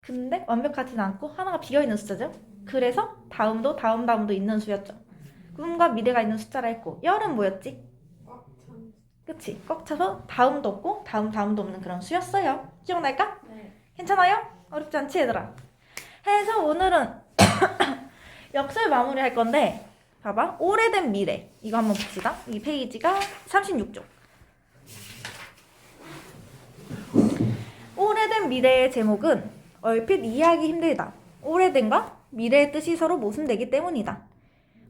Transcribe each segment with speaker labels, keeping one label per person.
Speaker 1: 근데 완벽하진 않고 하나가 비어있는 숫자죠. 그래서 다음도 다음도 있는 수였죠. 꿈과 미래가 있는 숫자라 했고 열은 뭐였지?
Speaker 2: 꽉 찬.
Speaker 1: 그치? 꽉 차서 다음도 없고 다음도 없는 그런 수였어요. 기억날까?
Speaker 2: 네.
Speaker 1: 괜찮아요? 어렵지 않지 얘들아? 해서 오늘은 역설 마무리 할 건데 봐봐. 오래된 미래 이거 한번 봅시다. 이 페이지가 36쪽. 오래된 미래의 제목은 얼핏 이해하기 힘들다. 오래된과 미래의 뜻이 서로 모순되기 때문이다.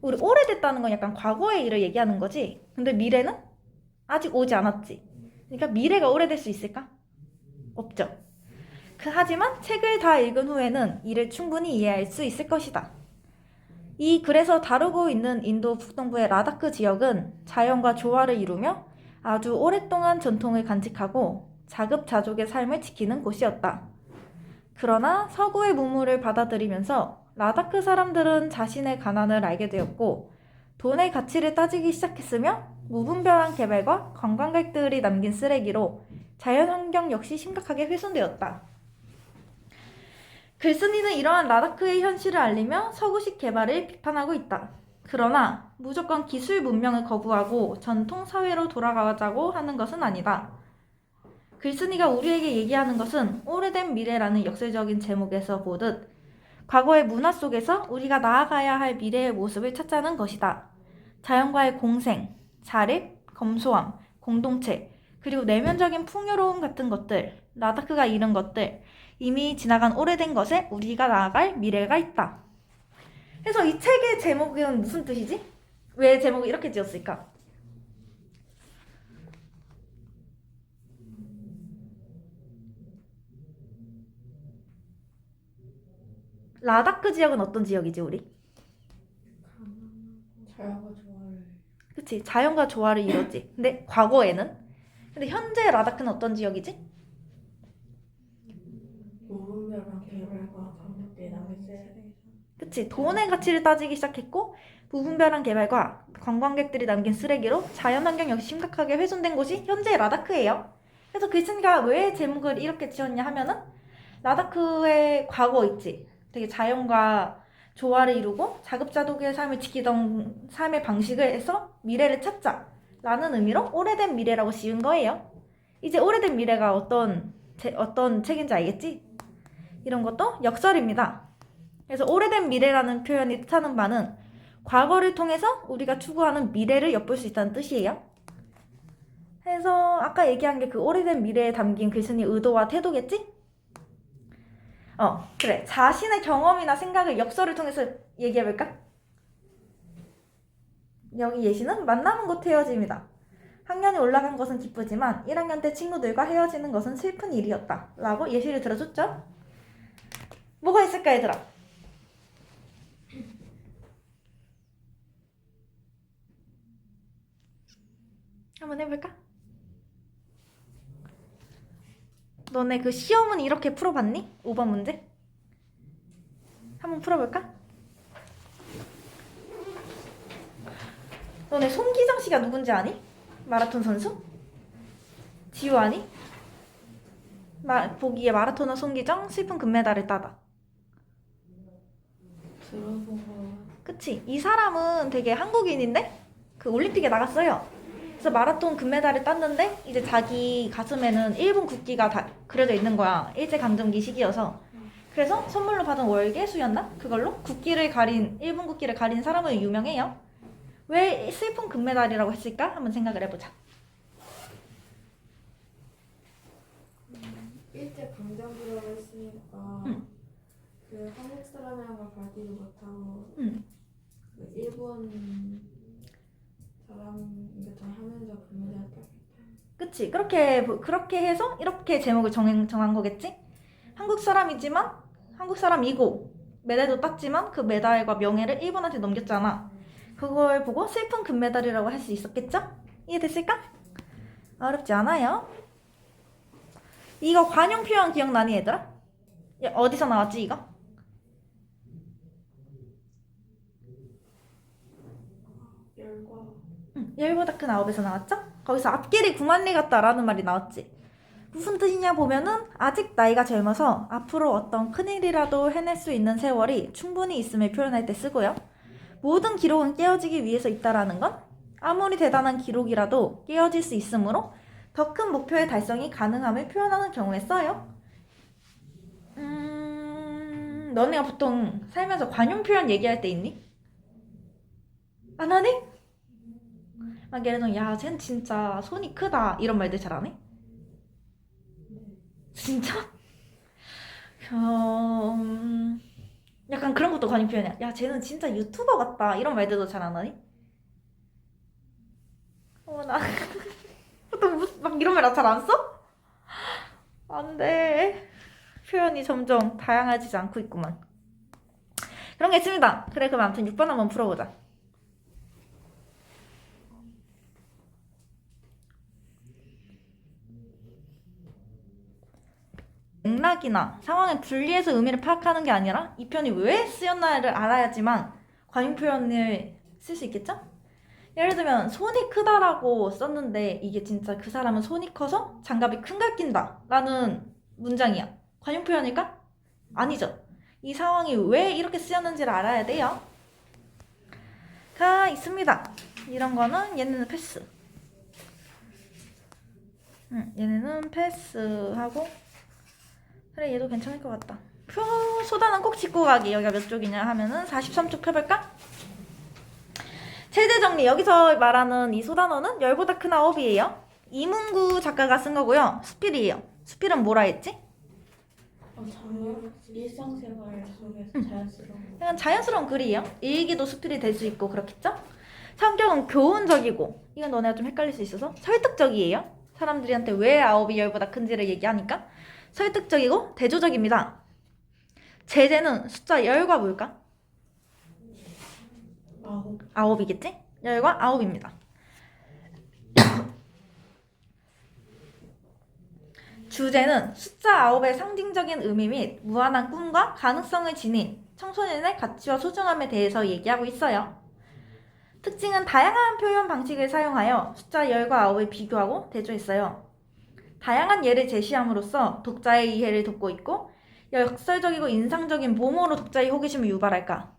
Speaker 1: 우리 오래됐다는 건 약간 과거의 일을 얘기하는 거지. 근데 미래는 아직 오지 않았지. 그러니까 미래가 오래될 수 있을까? 없죠. 하지만 책을 다 읽은 후에는 이를 충분히 이해할 수 있을 것이다. 이 글에서 다루고 있는 인도 북동부의 라다크 지역은 자연과 조화를 이루며 아주 오랫동안 전통을 간직하고 자급자족의 삶을 지키는 곳이었다. 그러나 서구의 문물을 받아들이면서 라다크 사람들은 자신의 가난을 알게 되었고 돈의 가치를 따지기 시작했으며 무분별한 개발과 관광객들이 남긴 쓰레기로 자연환경 역시 심각하게 훼손되었다. 글쓴이는 이러한 라다크의 현실을 알리며 서구식 개발을 비판하고 있다. 그러나 무조건 기술 문명을 거부하고 전통 사회로 돌아가자고 하는 것은 아니다. 글쓴이가 우리에게 얘기하는 것은 오래된 미래라는 역설적인 제목에서 보듯 과거의 문화 속에서 우리가 나아가야 할 미래의 모습을 찾자는 것이다. 자연과의 공생, 자립, 검소함, 공동체, 그리고 내면적인 풍요로움 같은 것들, 라다크가 이룬 것들, 이미 지나간 오래된 것에 우리가 나아갈 미래가 있다. 그래서 이 책의 제목은 무슨 뜻이지? 왜 제목을 이렇게 지었을까? 라다크 지역은 어떤 지역이지 우리?
Speaker 2: 자연과 조화를.
Speaker 1: 그치, 자연과 조화를 이뤘지. 근데 과거에는? 근데 현재 라다크는 어떤 지역이지?
Speaker 2: 무분별한 개발과 관객들이 남긴 쓰레기.
Speaker 1: 그치, 돈의 가치를 따지기 시작했고 무분별한 개발과 관광객들이 남긴 쓰레기로 자연환경 역시 심각하게 훼손된 곳이 현재 라다크예요. 그래서 글쓴이가 왜 제목을 이렇게 지었냐 하면은 라다크의 과거 있지. 되게 자연과 조화를 이루고 자급자족의 삶을 지키던 삶의 방식을 해서 미래를 찾자 라는 의미로 오래된 미래라고 지은 거예요. 이제 오래된 미래가 어떤 책인지 알겠지? 이런 것도 역설입니다. 그래서 오래된 미래라는 표현이 뜻하는 바는 과거를 통해서 우리가 추구하는 미래를 엿볼 수 있다는 뜻이에요. 그래서 아까 얘기한 게 그 오래된 미래에 담긴 글쓴이 의도와 태도겠지? 그래. 자신의 경험이나 생각을 역설을 통해서 얘기해볼까? 여기 예시는 만남은 곧 헤어짐이다. 학년이 올라간 것은 기쁘지만 1학년 때 친구들과 헤어지는 것은 슬픈 일이었다. 라고 예시를 들어줬죠? 뭐가 있을까 얘들아? 한번 해볼까? 너네 그 시험은 이렇게 풀어봤니? 5번 문제? 한번 풀어볼까? 너네 손기정 씨가 누군지 아니? 마라톤 선수? 지우 아니? 보기에 마라토너 손기정 슬픈 금메달을 따다.
Speaker 2: 들어본 거.
Speaker 1: 그치? 이 사람은 되게 한국인인데 그 올림픽에 나갔어요. 그래서 마라톤 금메달을 땄는데 이제 자기 가슴에는 일본 국기가 다 그려져 있는 거야. 일제강점기 시기여서. 그래서 선물로 받은 월계수였나? 그걸로 일본 국기를 가린 사람으로 유명해요. 왜 슬픈 금메달이라고 했을까? 한번 생각을 해보자.
Speaker 2: 일제 강점기라고 했으니까
Speaker 1: 응.
Speaker 2: 그 한국 사람이랑 발디도 못하고
Speaker 1: 응.
Speaker 2: 그 일본 사람 이것도 하면서 금메달 땄겠다.
Speaker 1: 그치? 그렇게 해서 이렇게 제목을 정한 거겠지? 한국 사람이고 메달도 땄지만 그 메달과 명예를 일본한테 넘겼잖아. 그걸 보고 슬픈 금메달이라고 할 수 있었겠죠? 이해됐을까? 어렵지 않아요. 이거 관용 표현 기억나니 얘들아? 어디서 나왔지 이거?
Speaker 2: 열과.
Speaker 1: 열보다크 나옵에서 나왔죠? 거기서 앞길이 구만리 같다라는 말이 나왔지. 무슨 뜻이냐 보면은 아직 나이가 젊어서 앞으로 어떤 큰일이라도 해낼 수 있는 세월이 충분히 있음을 표현할 때 쓰고요. 모든 기록은 깨어지기 위해서 있다라는 건 아무리 대단한 기록이라도 깨어질 수 있으므로 더 큰 목표의 달성이 가능함을 표현하는 경우에 써요. 너네가 보통 살면서 관용 표현 얘기할 때 있니? 안 하니? 막 예를 들어 야, 쟨 진짜 손이 크다 이런 말들 잘 안 해? 진짜? 약간 그런 것도 관용 표현이야. 야, 쟤는 진짜 유튜버 같다 이런 말들도 잘 안 하니? 나 보통 막 이런 말 잘 안 써? 안 돼. 표현이 점점 다양해지지 않고 있구만. 그런 게 있습니다. 그래, 그럼 아무튼 6번 한번 풀어보자. 맥락이나 상황을 분리해서 의미를 파악하는 게 아니라 이 표현이 왜 쓰였나를 알아야지만 관용 표현을 쓸 수 있겠죠? 예를 들면 손이 크다라고 썼는데 이게 진짜 그 사람은 손이 커서 장갑이 큰 걸 낀다 라는 문장이야. 관용 표현일까? 아니죠. 이 상황이 왜 이렇게 쓰였는지를 알아야 돼요. 가 있습니다. 이런 거는 얘네는 패스. 얘네는 패스하고 그래, 얘도 괜찮을 것 같다. 표 소단은 꼭 짚고 가기. 여기가 몇 쪽이냐 하면은 43쪽 펴볼까? 체제 정리. 여기서 말하는 이 소단어는 열보다 큰 아홉이에요. 이문구 작가가 쓴 거고요. 수필이에요. 수필은 뭐라 했지?
Speaker 2: 일상생활 속에서 자연스러운
Speaker 1: 약간 자연스러운 글이에요. 일기도 수필이 될 수 있고 그렇겠죠? 성격은 교훈적이고 이건 너네가 좀 헷갈릴 수 있어서 설득적이에요. 사람들한테 왜 아홉이 열보다 큰지를 얘기하니까 설득적이고 대조적입니다. 제재는 숫자 10과 뭘까? 아홉이겠지? 10과 아홉입니다. 주제는 숫자 9의 상징적인 의미 및 무한한 꿈과 가능성을 지닌 청소년의 가치와 소중함에 대해서 얘기하고 있어요. 특징은 다양한 표현 방식을 사용하여 숫자 10과 9을 비교하고 대조했어요. 다양한 예를 제시함으로써 독자의 이해를 돕고 있고 역설적이고 인상적인 뭐뭐로 독자의 호기심을 유발할까?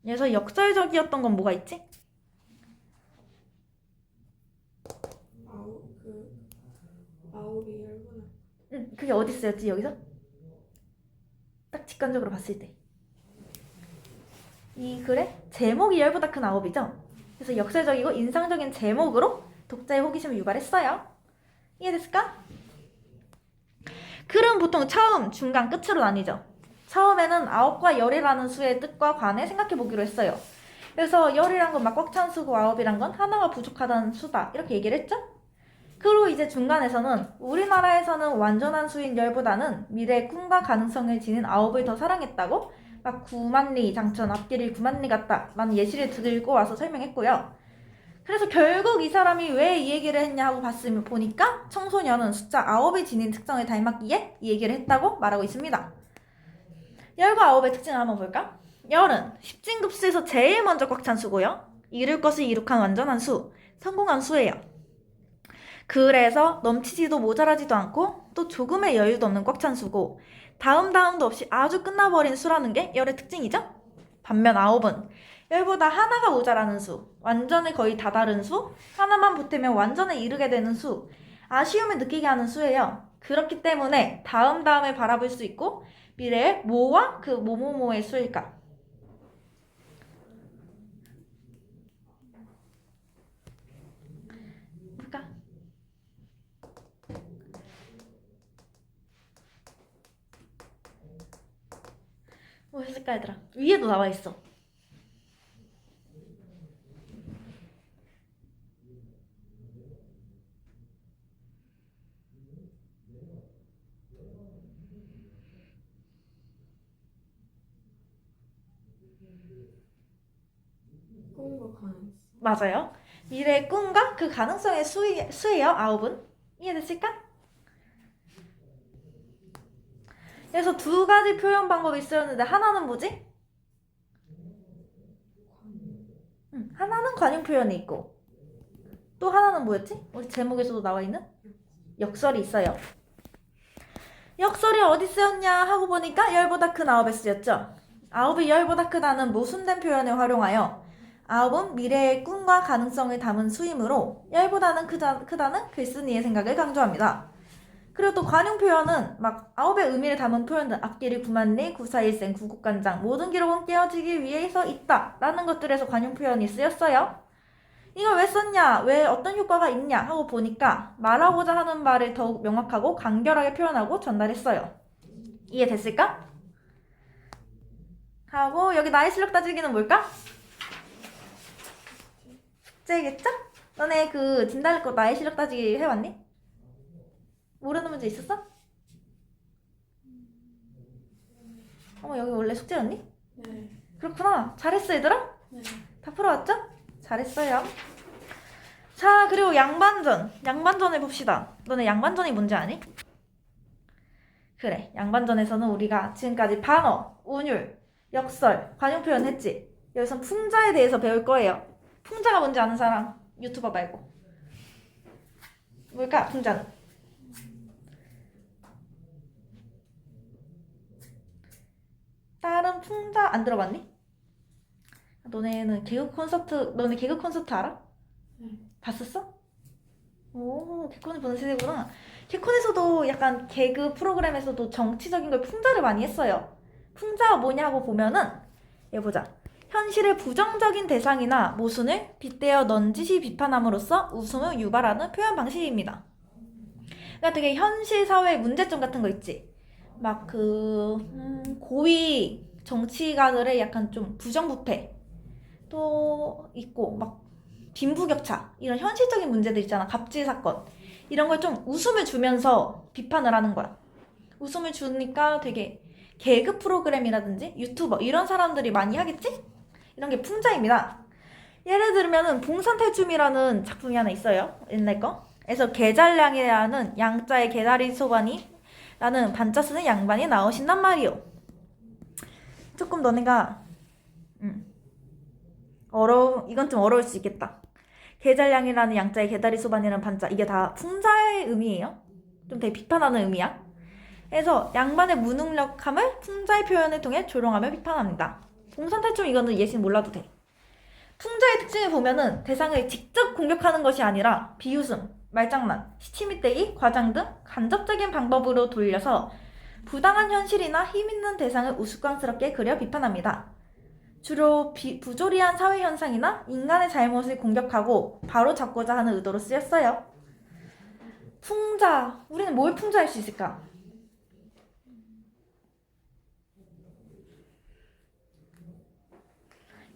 Speaker 1: 그래서 역설적이었던 건 뭐가 있지?
Speaker 2: 아홉이 열보다
Speaker 1: 그게 어디 쓰였지 여기서? 딱 직관적으로 봤을 때. 이 글의 제목이 10보다 큰 아홉이죠? 그래서 역설적이고 인상적인 제목으로 독자의 호기심을 유발했어요. 이해됐을까? 글은 보통 처음, 중간, 끝으로 나뉘죠. 처음에는 9과 10이라는 수의 뜻과 관해 생각해보기로 했어요. 그래서 10이란 건 막 꽉 찬 수고 9이란 건 하나가 부족하다는 수다 이렇게 얘기를 했죠? 그리고 이제 중간에서는 우리나라에서는 완전한 수인 10보다는 미래의 꿈과 가능성을 지닌 9을 더 사랑했다고 막 구만리 장천 앞길을 구만리 같다 라는 예시를 들고 와서 설명했고요. 그래서 결국 이 사람이 왜 이 얘기를 했냐 하고 보니까 청소년은 숫자 9이 지닌 특성을 닮았기에 이 얘기를 했다고 말하고 있습니다. 10과 9의 특징을 한번 볼까? 10은 10진급수에서 제일 먼저 꽉 찬 수고요. 이룰 것을 이룩한 완전한 수, 성공한 수예요. 그래서 넘치지도 모자라지도 않고 또 조금의 여유도 없는 꽉 찬 수고 다음도 없이 아주 끝나버린 수라는 게 10의 특징이죠? 반면 9은 10보다 하나가 모자라는 수, 완전히 거의 다다른 수, 하나만 보태면 완전에 이르게 되는 수, 아쉬움을 느끼게 하는 수예요. 그렇기 때문에 다음을 바라볼 수 있고 미래의 뭐와 그 뭐뭐뭐의 수일까? 뭘까? 뭐 했을까 얘들아? 위에도 나와 있어.
Speaker 2: 꿈과 가능성
Speaker 1: 맞아요. 미래의 꿈과 그 가능성의 수예요. 9은. 이해됐을까? 그래서 두 가지 표현 방법이 쓰였는데 하나는 뭐지? 하나는 관용 표현이 있고 또 하나는 뭐였지? 우리 제목에서도 나와 있는 역설이 있어요. 역설이 어디 쓰였냐 하고 보니까 열보다 큰 아홉에 쓰였죠. 아홉이 열보다 크다는 모순된 표현을 활용하여 아홉은 미래의 꿈과 가능성을 담은 수이므로 열보다는 크다는 글쓴이의 생각을 강조합니다. 그리고 또 관용 표현은 막 아홉의 의미를 담은 표현들 앞길이 9만리, 941생, 구국간장 모든 기록은 깨어지기 위해서 있다 라는 것들에서 관용 표현이 쓰였어요. 이걸 왜 썼냐, 왜 어떤 효과가 있냐 하고 보니까 말하고자 하는 말을 더욱 명확하고 간결하게 표현하고 전달했어요. 이해됐을까? 하고 여기 나의 실력 따지기는 뭘까? 숙제겠죠? 너네 그 진달래 거 나의 실력 따지기 해왔니? 모르는 문제 있었어? 여기 원래 숙제였니?
Speaker 2: 네.
Speaker 1: 그렇구나. 잘했어 얘들아?
Speaker 2: 네.
Speaker 1: 다 풀어왔죠? 잘했어요. 자, 그리고 양반전. 양반전을 봅시다. 너네 양반전이 뭔지 아니? 그래. 양반전에서는 우리가 지금까지 반어, 운율, 역설, 관용 표현 했지? 여기서 풍자에 대해서 배울 거예요. 풍자가 뭔지 아는 사람? 유튜버 말고. 뭘까? 풍자는? 다른 풍자 안 들어봤니? 너네 개그 콘서트 알아?
Speaker 2: 네.
Speaker 1: 봤었어? 오, 개콘을 보는 세대구나. 개콘에서도 약간 개그 프로그램에서도 정치적인 걸 풍자를 많이 했어요. 풍자가 뭐냐고 보면은 얘 보자. 현실의 부정적인 대상이나 모순을 빗대어 넌지시 비판함으로써 웃음을 유발하는 표현 방식입니다. 그러니까 되게 현실 사회의 문제점 같은 거 있지. 막 고위 정치가들의 약간 좀 부정부패 또 있고 막 빈부격차 이런 현실적인 문제들 있잖아. 갑질 사건 이런 걸 좀 웃음을 주면서 비판을 하는 거야. 웃음을 주니까 되게 개그 프로그램이라든지 유튜버 이런 사람들이 많이 하겠지? 이런 게 풍자입니다. 예를 들면은 봉산탈춤이라는 작품이 하나 있어요. 옛날 거. 그래서 계잘량이라는 양자의 개다리 소반이 라는 반자 쓰는 양반이 나오신단 말이요. 조금 너네가 이건 좀 어려울 수 있겠다. 계잘량이라는 양자의 개다리 소반이라는 반자 이게 다 풍자의 의미예요. 좀 되게 비판하는 의미야. 그래서 양반의 무능력함을 풍자의 표현을 통해 조롱하며 비판합니다. 봉산탈춤 이거는 예시는 몰라도 돼. 풍자의 특징을 보면은 대상을 직접 공격하는 것이 아니라 비웃음, 말장난, 시치미떼기, 과장 등 간접적인 방법으로 돌려서 부당한 현실이나 힘있는 대상을 우스꽝스럽게 그려 비판합니다. 주로 부조리한 사회현상이나 인간의 잘못을 공격하고 바로잡고자 하는 의도로 쓰였어요. 풍자, 우리는 뭘 풍자할 수 있을까?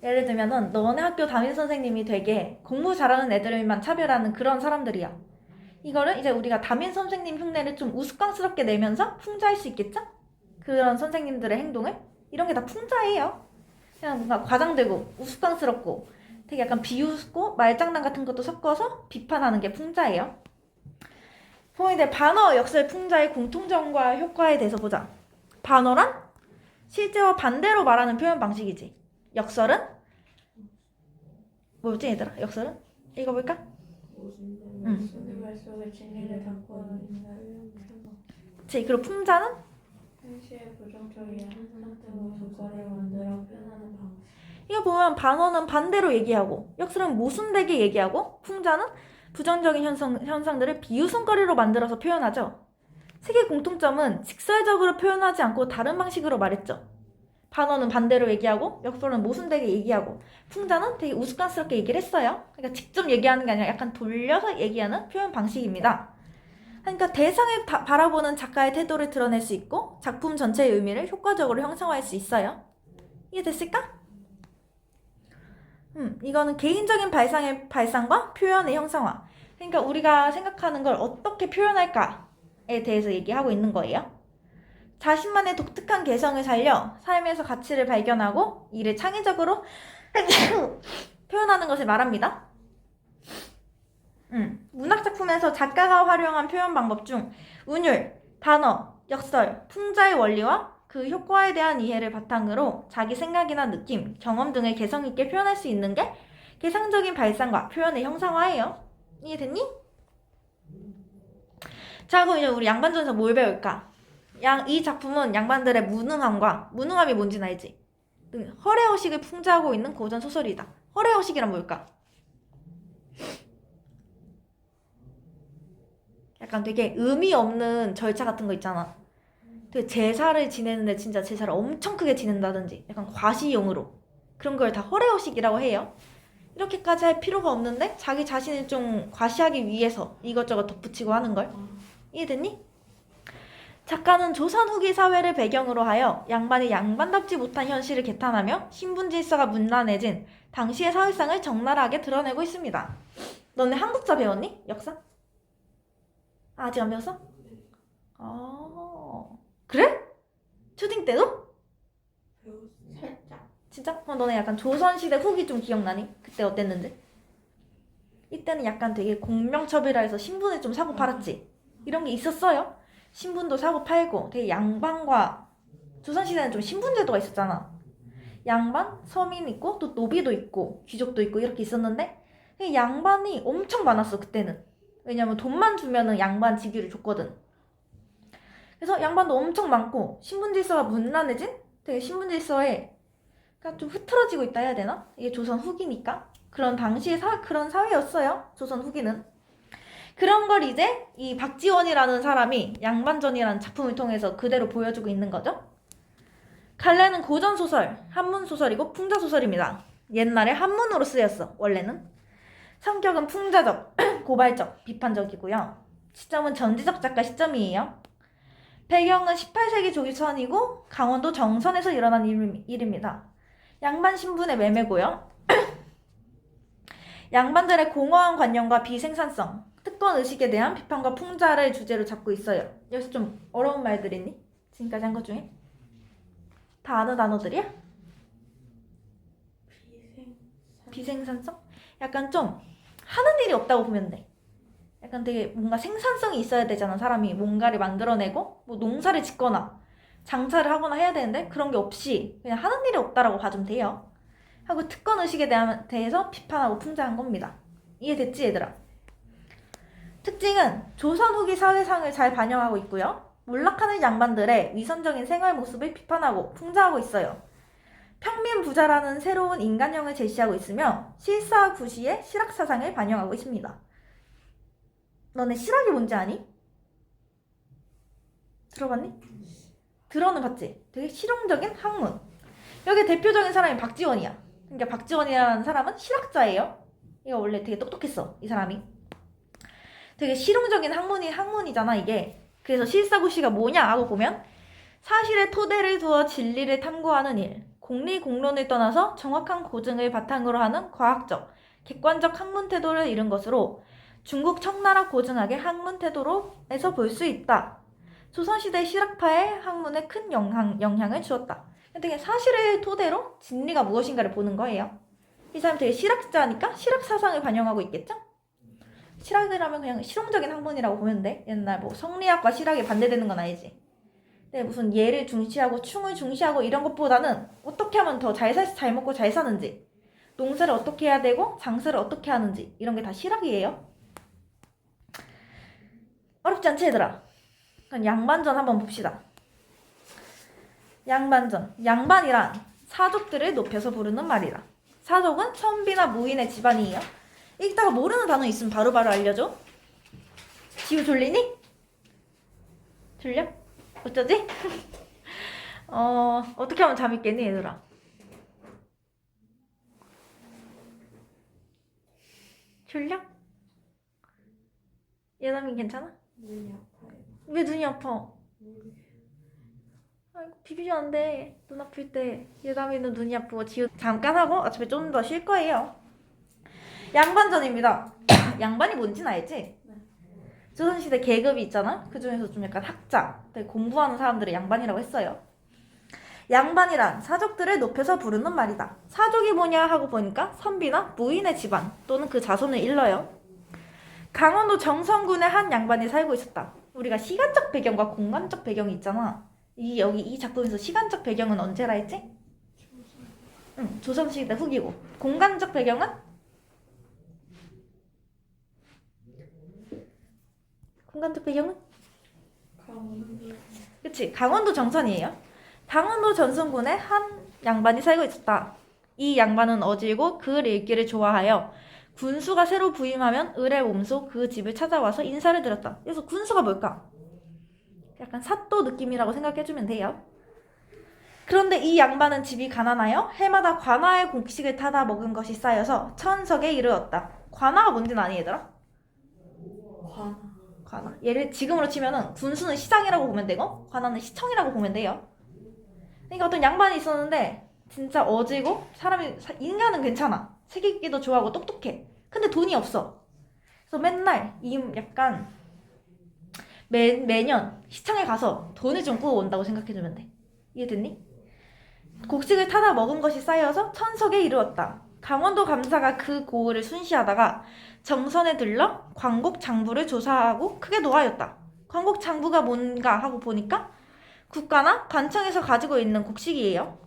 Speaker 1: 예를 들면은 너네 학교 담임선생님이 되게 공부 잘하는 애들만 차별하는 그런 사람들이야. 이거를 이제 우리가 담임선생님 흉내를 좀 우스꽝스럽게 내면서 풍자할 수 있겠죠? 그런 선생님들의 행동을? 이런 게 다 풍자예요. 그냥 뭔가 과장되고 우스꽝스럽고 되게 약간 비웃고 말장난 같은 것도 섞어서 비판하는 게 풍자예요. 그럼 이제 반어, 역설, 풍자의 공통점과 효과에 대해서 보자. 반어란 실제와 반대로 말하는 표현 방식이지. 역설은 뭐였지 얘들아? 역설은? 읽어볼까?
Speaker 2: 모든 말속에 진리를 담고 있는
Speaker 1: 그치. 그리고 풍자는?
Speaker 2: 현실의 부정적인 상태로 조건을 만들어 표현하는 방식.
Speaker 1: 이거 보면 반어는 반대로 얘기하고 역설은 모순되게 얘기하고 풍자는 부정적인 현상들을 비웃음거리로 만들어서 표현하죠. 세 개의 공통점은 직설적으로 표현하지 않고 다른 방식으로 말했죠. 반어는 반대로 얘기하고 역설은 모순되게 얘기하고 풍자는 되게 우스꽝스럽게 얘기를 했어요. 그러니까 직접 얘기하는 게 아니라 약간 돌려서 얘기하는 표현 방식입니다. 그러니까 대상을 바라보는 작가의 태도를 드러낼 수 있고 작품 전체의 의미를 효과적으로 형성할 수 있어요. 이해됐을까? 이거는 개인적인 발상과 표현의 형상화. 그러니까 우리가 생각하는 걸 어떻게 표현할까에 대해서 얘기하고 있는 거예요. 자신만의 독특한 개성을 살려 삶에서 가치를 발견하고 이를 창의적으로 표현하는 것을 말합니다. 문학작품에서 작가가 활용한 표현 방법 중 운율, 단어, 역설, 풍자의 원리와 그 효과에 대한 이해를 바탕으로 자기 생각이나 느낌, 경험 등을 개성 있게 표현할 수 있는 게 개성적인 발상과 표현의 형상화예요. 이해됐니? 자, 그럼 이제 우리 양반전에서 뭘 배울까? 이 작품은 양반들의 무능함이 뭔지는 알지? 허례허식을 풍자하고 있는 고전 소설이다. 허례허식이란 뭘까? 약간 되게 의미 없는 절차 같은 거 있잖아. 되게 제사를 지내는데 진짜 제사를 엄청 크게 지낸다든지 약간 과시용으로 그런 걸 다 허례허식이라고 해요. 이렇게까지 할 필요가 없는데 자기 자신을 좀 과시하기 위해서 이것저것 덧붙이고 하는 걸. 이해됐니? 작가는 조선 후기 사회를 배경으로 하여 양반이 양반답지 못한 현실을 개탄하며 신분 질서가 문란해진 당시의 사회상을 적나라하게 드러내고 있습니다. 너네 한국사 배웠니? 역사? 아직 안 배웠어? 그래? 초딩 때도?
Speaker 2: 살짝.
Speaker 1: 진짜? 너네 약간 조선시대 후기 좀 기억나니? 그때 어땠는지? 이때는 약간 되게 공명첩이라 해서 신분을 좀 사고 팔았지? 이런 게 있었어요. 신분도 사고 팔고 되게 양반과 조선시대는 좀 신분제도가 있었잖아. 양반, 서민 있고 또 노비도 있고 귀족도 있고 이렇게 있었는데 양반이 엄청 많았어 그때는. 왜냐면 돈만 주면은 양반 직위를 줬거든. 그래서 양반도 엄청 많고 신분질서가 문란해진 되게 신분질서에 그러니까 좀 흐트러지고 있다 해야 되나? 이게 조선 후기니까 그런 당시의 그런 사회였어요. 조선 후기는. 그런 걸 이제 이 박지원이라는 사람이 양반전이라는 작품을 통해서 그대로 보여주고 있는 거죠. 갈래는 고전소설, 한문소설이고 풍자소설입니다. 옛날에 한문으로 쓰였어, 원래는. 성격은 풍자적, 고발적, 비판적이고요. 시점은 전지적 작가 시점이에요. 배경은 18세기 조선이고 강원도 정선에서 일어난 일입니다. 양반 신분의 매매고요. 양반들의 공허한 관념과 비생산성, 특권 의식에 대한 비판과 풍자를 주제로 잡고 있어요. 여기서 좀 어려운 말들 있니? 지금까지 한 것 중에? 다 아는 단어들이야? 비생산성? 약간 좀 하는 일이 없다고 보면 돼. 약간 되게 뭔가 생산성이 있어야 되잖아. 사람이 뭔가를 만들어내고 뭐 농사를 짓거나 장사를 하거나 해야 되는데 그런 게 없이 그냥 하는 일이 없다라고 봐주면 돼요. 하고 특권 의식에 대해서 비판하고 풍자한 겁니다. 이해됐지 얘들아? 특징은 조선 후기 사회상을 잘 반영하고 있고요. 몰락하는 양반들의 위선적인 생활 모습을 비판하고 풍자하고 있어요. 평민 부자라는 새로운 인간형을 제시하고 있으며 실사 구시의 실학 사상을 반영하고 있습니다. 너네 실학이 뭔지 아니? 들어봤니? 들어는 봤지? 되게 실용적인 학문. 여기 대표적인 사람이 박지원이야. 그러니까 박지원이라는 사람은 실학자예요. 이거 원래 되게 똑똑했어, 이 사람이. 되게 실용적인 학문이잖아, 이게. 그래서 실사구시가 뭐냐 하고 보면 사실의 토대를 두어 진리를 탐구하는 일, 공리공론을 떠나서 정확한 고증을 바탕으로 하는 과학적, 객관적 학문 태도를 이룬 것으로 중국 청나라 고증학의 학문 태도로에서 볼 수 있다. 조선시대 실학파의 학문에 큰 영향을 주었다. 되게 사실을 토대로 진리가 무엇인가를 보는 거예요. 이 사람 되게 실학자니까 실학 사상을 반영하고 있겠죠? 실학이라면 그냥 실용적인 학문이라고 보면 돼. 옛날 뭐 성리학과 실학이 반대되는 건 아니지. 근데 무슨 예를 중시하고 충을 중시하고 이런 것보다는 어떻게 하면 더 잘 먹고 잘 사는지, 농사를 어떻게 해야 되고 장사를 어떻게 하는지 이런 게 다 실학이에요. 어렵지 않지 얘들아? 그럼 양반전 한번 봅시다. 양반전. 양반이란 사족들을 높여서 부르는 말이다. 사족은 선비나 무인의 집안이에요. 읽다가 모르는 단어 있으면 바로바로 알려줘. 지우 졸리니? 졸려? 어쩌지? 어떻게 하면 잠이 깼니 얘들아? 졸려? 예담이 괜찮아?
Speaker 2: 눈이 아파요.
Speaker 1: 왜 눈이 아파? 아이고 비비면 안 돼. 눈 아플 때 예담이는 눈이 아프고 지우 잠깐 하고 어차피 좀 더 쉴 거예요. 양반전입니다. 양반이 뭔진 알지?
Speaker 2: 네.
Speaker 1: 조선시대 계급이 있잖아? 그 중에서 좀 약간 학자, 되게 공부하는 사람들을 양반이라고 했어요. 양반이란 사족들을 높여서 부르는 말이다. 사족이 뭐냐 하고 보니까 선비나 무인의 집안 또는 그 자손을 일러요. 강원도 정선군의 한 양반이 살고 있었다. 우리가 시간적 배경과 공간적 배경이 있잖아. 여기 이 작품에서 시간적 배경은 언제라 했지? 조선시대 후기고 공간적 배경은 공간적 배경은?
Speaker 2: 강원도.
Speaker 1: 그치, 강원도 정선이에요. 강원도 전송군에 한 양반이 살고 있었다. 이 양반은 어질고 글 읽기를 좋아하여 군수가 새로 부임하면 을의 몸소 그 집을 찾아와서 인사를 드렸다. 그래서 군수가 뭘까? 약간 사또 느낌이라고 생각해주면 돼요. 그런데 이 양반은 집이 가난하여 해마다 관아의 곡식을 타다 먹은 것이 쌓여서 천석에 이르렀다. 관아가 뭔지는 아니 얘들아?
Speaker 2: 관.
Speaker 1: 관아. 얘를 지금으로 치면은 군수는 시장이라고 보면 되고 관아는 시청이라고 보면 돼요. 그러니까 어떤 양반이 있었는데 진짜 어지고 인간은 괜찮아. 책 읽기도 좋아하고 똑똑해. 근데 돈이 없어. 그래서 맨날 약간 매년 시청에 가서 돈을 좀 구워 온다고 생각해주면 돼. 이해됐니? 곡식을 타다 먹은 것이 쌓여서 천석에 이르렀다. 강원도 감사가 그 고을을 순시하다가 정선에 들러 광곡 장부를 조사하고 크게 노하였다. 광곡 장부가 뭔가 하고 보니까 국가나 관청에서 가지고 있는 곡식이에요.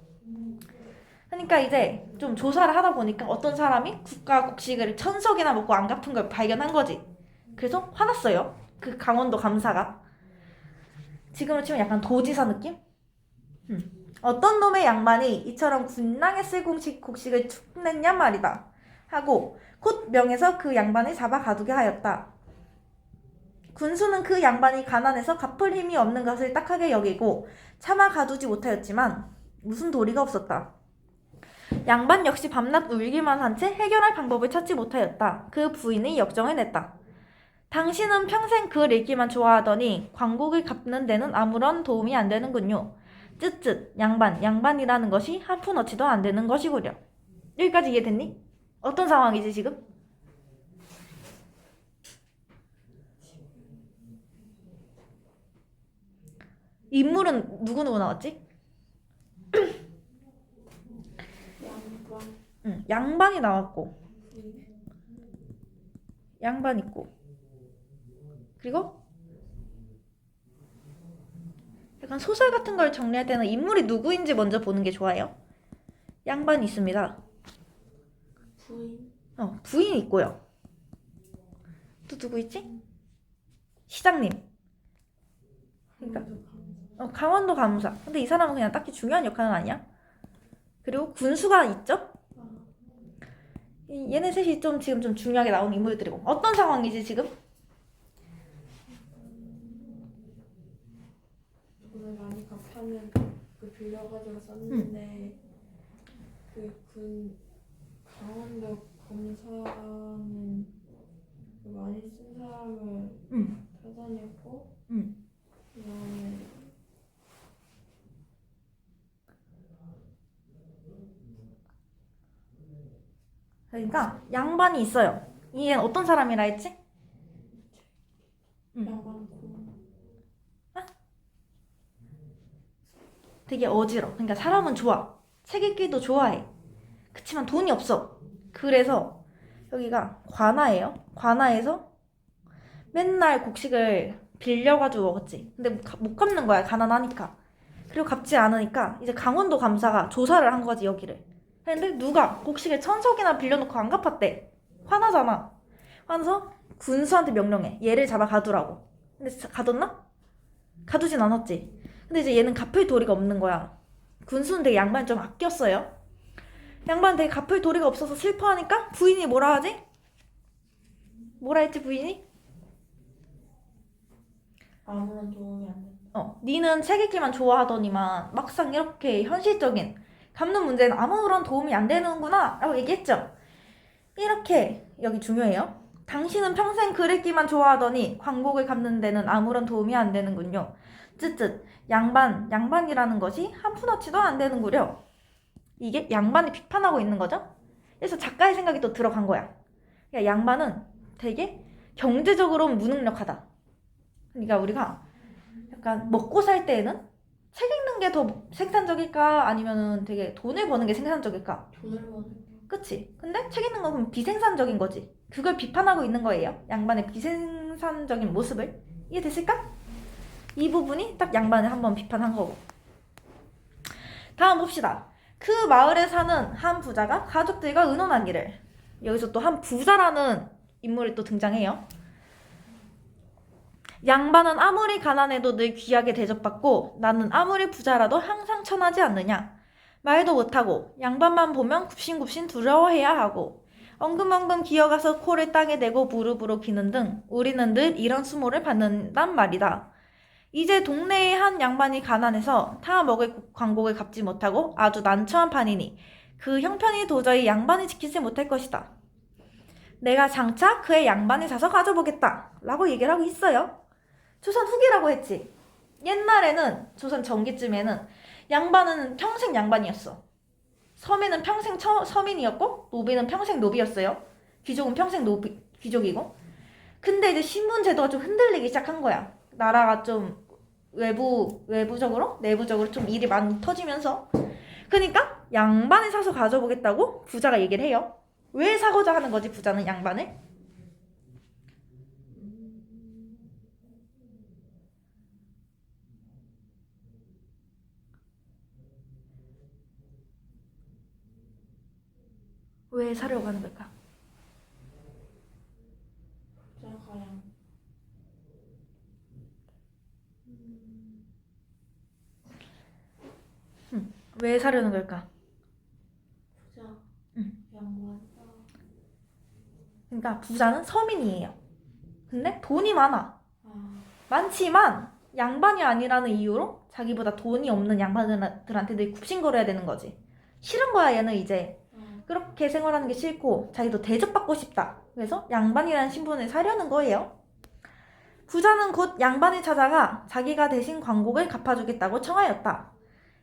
Speaker 1: 그러니까 이제 좀 조사를 하다 보니까 어떤 사람이 국가 곡식을 천석이나 먹고 안 갚은 걸 발견한 거지. 그래서 화났어요. 그 강원도 감사가. 지금으로 치면 약간 도지사 느낌? 어떤 놈의 양반이 이처럼 군랑에 쓸 곡식을 축냈냔 말이다. 하고 곧 명해서 그 양반을 잡아 가두게 하였다. 군수는 그 양반이 가난해서 갚을 힘이 없는 것을 딱하게 여기고 차마 가두지 못하였지만 무슨 도리가 없었다. 양반 역시 밤낮 울기만 한 채 해결할 방법을 찾지 못하였다. 그 부인이 역정을 냈다. 당신은 평생 글 읽기만 좋아하더니 광곡을 갚는 데는 아무런 도움이 안 되는군요. 쯧쯧 양반이라는 것이 한 푼어치도 안 되는 것이구려. 여기까지 이해됐니? 어떤 상황이지 지금? 인물은 누구 나왔지?
Speaker 2: 양반.
Speaker 1: 양반이 나왔고 양반 있고 그리고 약간 소설 같은 걸 정리할 때는 인물이 누구인지 먼저 보는 게 좋아요. 양반이 있습니다.
Speaker 2: 부인.
Speaker 1: 부인이 있고요. 또 누구 있지? 시장님. 그러니까 강원도 감사. 근데 이 사람은 그냥 딱히 중요한 역할은 아니야. 그리고 군수가 있죠? 얘네 셋이 지금 좀 중요하게 나오는 인물들이고. 어떤 상황이지 지금?
Speaker 2: 돈을 많이 갚으면 그 빌려가지고 썼는데 그 강원도 검사는 그 많이 쓴 사람을 찾아냈고 그다음에
Speaker 1: 그러니까 양반이 있어요. 얘는 어떤 사람이라 했지?
Speaker 2: 양반
Speaker 1: 되게 어지러. 그러니까 사람은 좋아. 책 읽기도 좋아해. 그치만 돈이 없어. 그래서 여기가 관아예요. 관아에서 맨날 곡식을 빌려가지고 먹었지. 근데 못 갚는 거야. 가난하니까. 그리고 갚지 않으니까 이제 강원도 감사가 조사를 한 거지 여기를. 근데 누가 곡식을 천석이나 빌려놓고 안 갚았대. 화나잖아. 화나서 군수한테 명령해. 얘를 잡아 가두라고. 근데 가뒀나? 가두진 않았지. 근데 이제 얘는 갚을 도리가 없는 거야. 군수는 되게 양반이 좀 아꼈어요. 양반 되게 갚을 도리가 없어서 슬퍼하니까 부인이 뭐라 하지? 뭐라 했지 부인이?
Speaker 2: 아무런 도움이 안 된다.
Speaker 1: 니는 책 읽기만 좋아하더니만 막상 이렇게 현실적인 갚는 문제는 아무런 도움이 안 되는구나 라고 얘기했죠. 이렇게 여기 중요해요. 당신은 평생 글 읽기만 좋아하더니 광곡을 갚는 데는 아무런 도움이 안 되는군요. 쯧쯧 양반이라는 것이 한 푼어치도 안 되는구려. 이게 양반이 비판하고 있는 거죠. 그래서 작가의 생각이 또 들어간 거야. 그러니까 양반은 되게 경제적으로 무능력하다. 그러니까 우리가 약간 먹고 살 때에는 책 읽는 게 더 생산적일까 아니면은 되게 돈을 버는 게 생산적일까?
Speaker 2: 돈을 버는.
Speaker 1: 그치? 근데 책 읽는 건 그럼 비생산적인 거지. 그걸 비판하고 있는 거예요. 양반의 비생산적인 모습을. 이해됐을까? 이 부분이 딱 양반을 한번 비판한 거고. 다음 봅시다. 그 마을에 사는 한 부자가 가족들과 의논하기를. 여기서 또 한 부자라는 인물이 또 등장해요. 양반은 아무리 가난해도 늘 귀하게 대접받고 나는 아무리 부자라도 항상 천하지 않느냐. 말도 못하고 양반만 보면 굽신굽신 두려워해야 하고 엉금엉금 기어가서 코를 땅에 대고 무릎으로 기는 등 우리는 늘 이런 수모를 받는단 말이다. 이제 동네의 한 양반이 가난해서 타 먹을 광곡을 갚지 못하고 아주 난처한 판이니 그 형편이 도저히 양반이 지키지 못할 것이다. 내가 장차 그의 양반을 사서 가져보겠다 라고 얘기를 하고 있어요. 조선 후기라고 했지. 옛날에는 조선 전기쯤에는 양반은 평생 양반이었어. 서민은 평생 서민이었고 노비는 평생 노비였어요. 귀족은 평생 귀족이고. 근데 이제 신분 제도가 좀 흔들리기 시작한 거야. 나라가 좀 외부적으로 내부적으로 좀 일이 많이 터지면서. 그러니까 양반을 사서 가져보겠다고 부자가 얘기를 해요. 왜 사고자 하는 거지 부자는 양반을? 왜 사려고 하는 걸까?
Speaker 2: 부자 가양.
Speaker 1: 왜 사려는 걸까?
Speaker 2: 부자.
Speaker 1: 응.
Speaker 2: 양반.
Speaker 1: 그러니까 부자는 서민이에요. 근데 돈이 많아.
Speaker 2: 아.
Speaker 1: 많지만 양반이 아니라는 이유로 자기보다 돈이 없는 양반들한테 늘 굽신거려야 되는 거지. 싫은 거야 얘는 이제. 그렇게 생활하는 게 싫고 자기도 대접받고 싶다. 그래서 양반이라는 신분을 사려는 거예요. 부자는 곧 양반을 찾아가 자기가 대신 광곡을 갚아주겠다고 청하였다.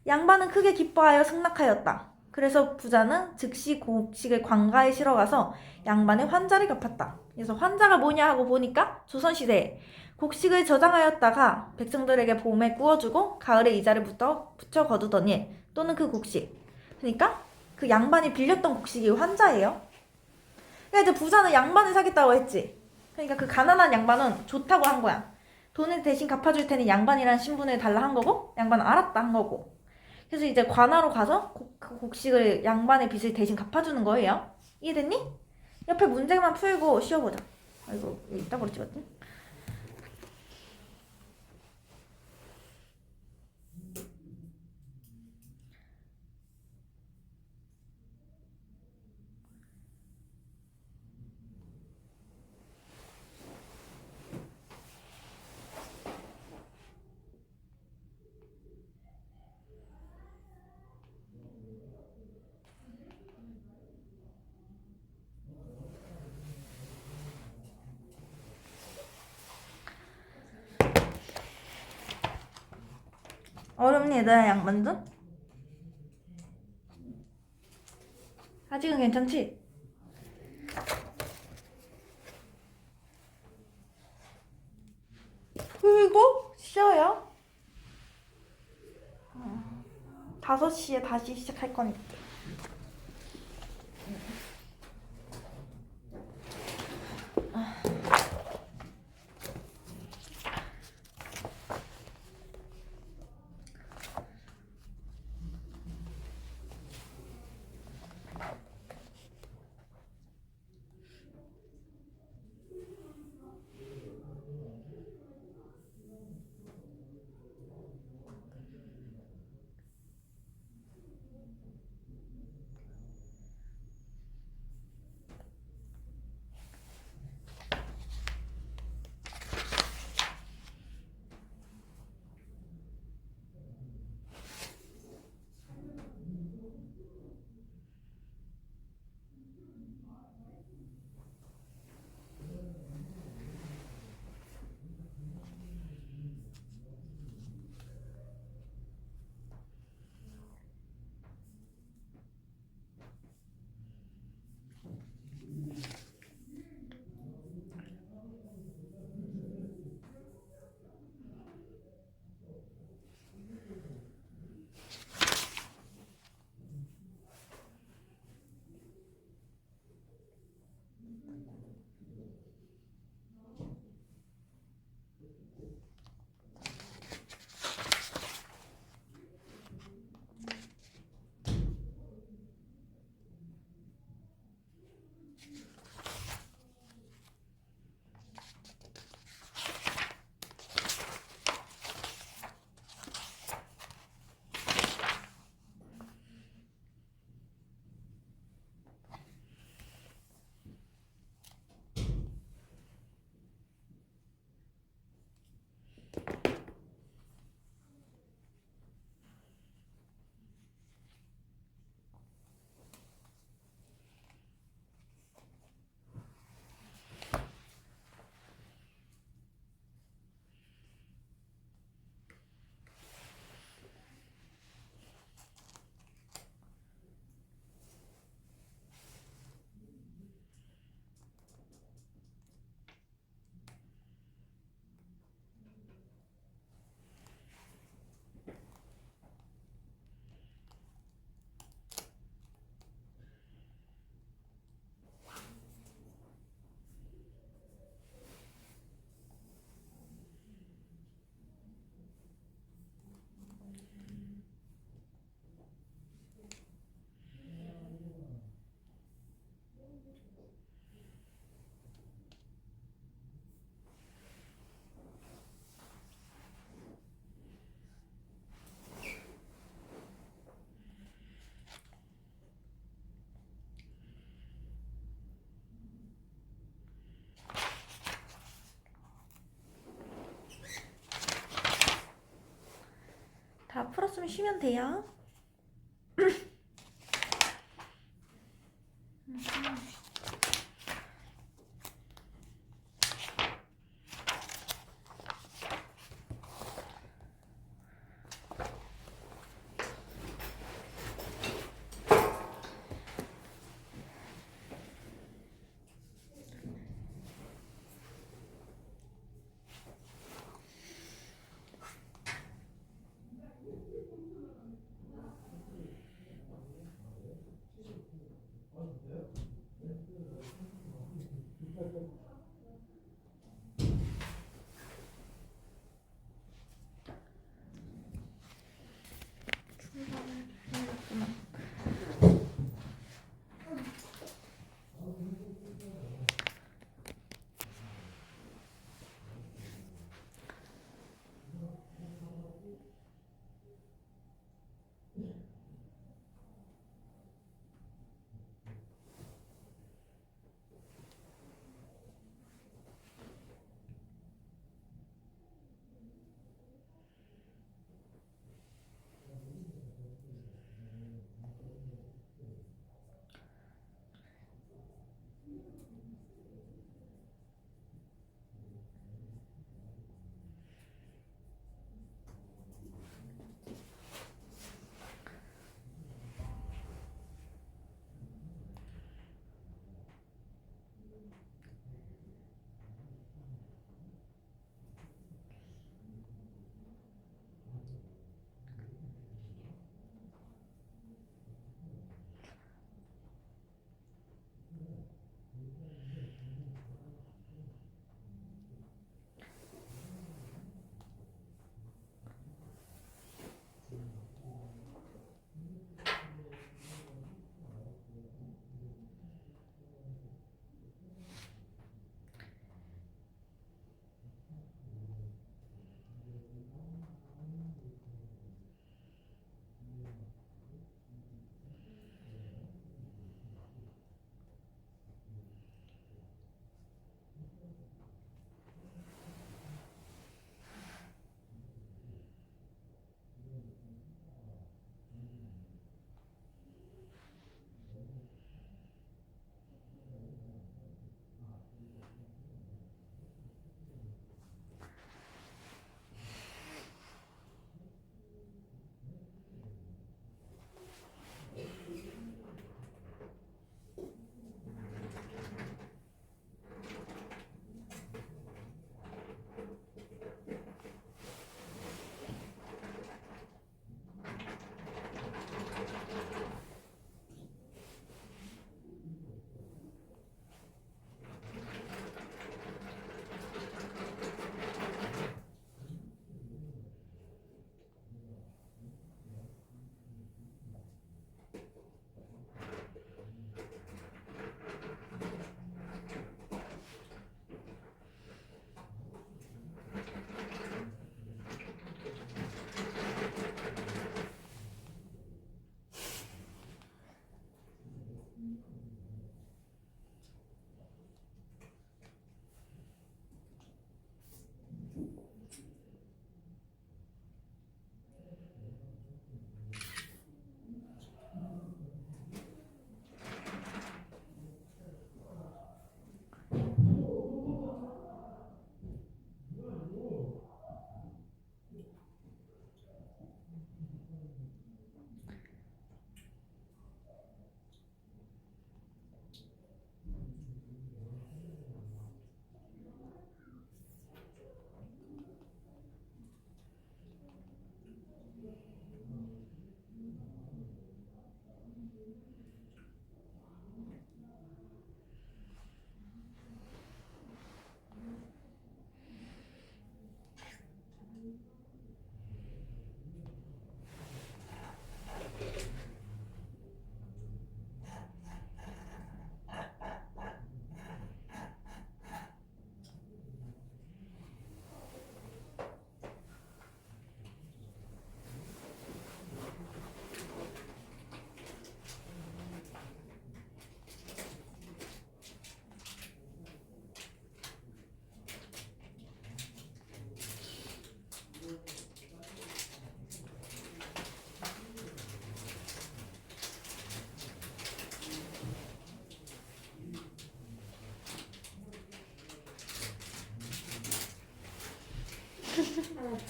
Speaker 1: 양반은 크게 기뻐하여 승낙하였다. 그래서 부자는 즉시 곡식을 관가에 실어가서 양반의 환자를 갚았다. 그래서 환자가 뭐냐 하고 보니까 조선시대에 곡식을 저장하였다가 백성들에게 봄에 구워주고 가을에 이자를 붙여 거두던 일 또는 그 곡식. 그러니까 그 양반이 빌렸던 곡식이 환자예요. 그러니까 이제 부자는 양반을 사겠다고 했지. 그러니까 그 가난한 양반은 좋다고 한 거야. 돈을 대신 갚아줄 테니 양반이라는 신분을 달라 한 거고 양반은 알았다 한 거고. 그래서 이제 관하로 가서 그 곡식을 양반의 빚을 대신 갚아주는 거예요. 이해됐니? 옆에 문제만 풀고 쉬어보자. 아이고 이따 버리 찍었지? 어렵니 얘들아 양반전? 아직은 괜찮지? 풀고 쉬어요. 5시에 다시 시작할 거니까. 다 풀었으면 쉬면 돼요.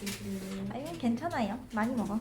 Speaker 2: 드시는데요.
Speaker 1: 아, 이건 괜찮아요. 많이 먹어.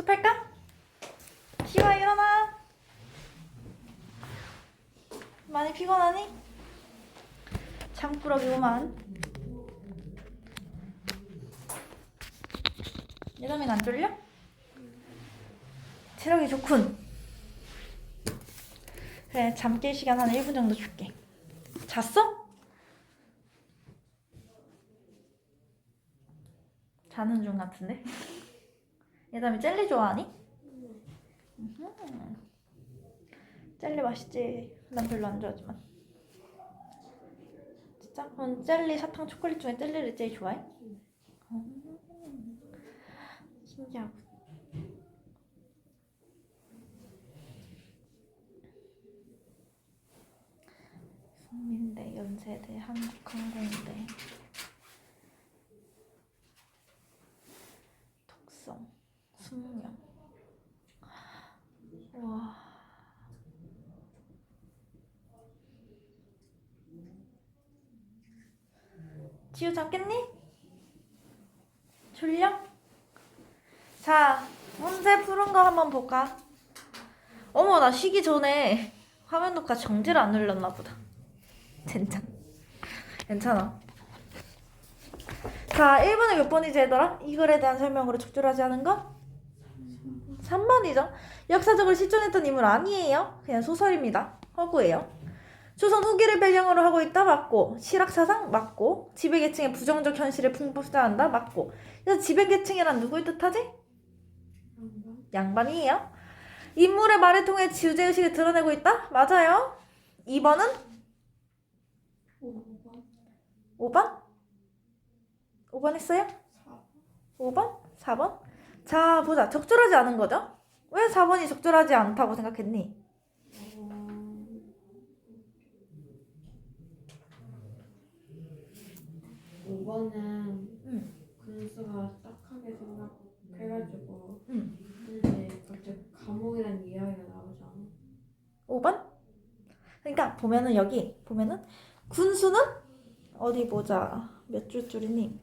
Speaker 1: 수업할까? 시와 일어나. 많이 피곤하니? 잠꾸러기구만. 예담이는 안 졸려? 체력이 좋군. 그래, 잠 깰 시간 한 1분 정도 줄게. 잤어? 자는 중 같은데? 예담이 젤리 좋아하니? 젤리 맛있지? 난 별로 안 좋아하지만. 진짜? 그럼 젤리, 사탕, 초콜릿 중에 젤리를 제일 좋아해? 신기하고. 국민대, 연세대, 한국항공대, 독성, 숙명. 와. 지우 잠 깼니? 졸려? 자, 문제 푸는 거 한번 볼까? 어머, 나 쉬기 전에 화면 녹화 정지를 안 눌렀나 보다. 젠장. 괜찮아. 자, 1번에 몇 번이지 얘들아? 이 글에 대한 설명으로 적절하지 않은 거? 3번이죠. 역사적으로 실존했던 인물 아니에요. 그냥 소설입니다. 허구예요. 조선 후기를 배경으로 하고 있다. 맞고. 실학사상? 맞고. 지배계층의 부정적 현실을 풍부하다. 맞고. 그래서 지배계층이란 누구를 뜻하지? 양반이에요. 인물의 말을 통해 주제의식을 드러내고 있다? 맞아요. 2번은?
Speaker 2: 5번.
Speaker 1: 5번? 5번 했어요? 5번? 4번? 자, 보자. 적절하지 않은 거죠? 왜 4번이 적절하지 않다고 생각했니?
Speaker 2: 5번은 근수가 딱하게 생각해가지고
Speaker 1: 응.
Speaker 2: 근데 갑자기 감옥이라는 이야기가 나오잖아.
Speaker 1: 5번? 그러니까 보면은 여기 보면은 군수는 어디 보자. 몇 줄줄이니?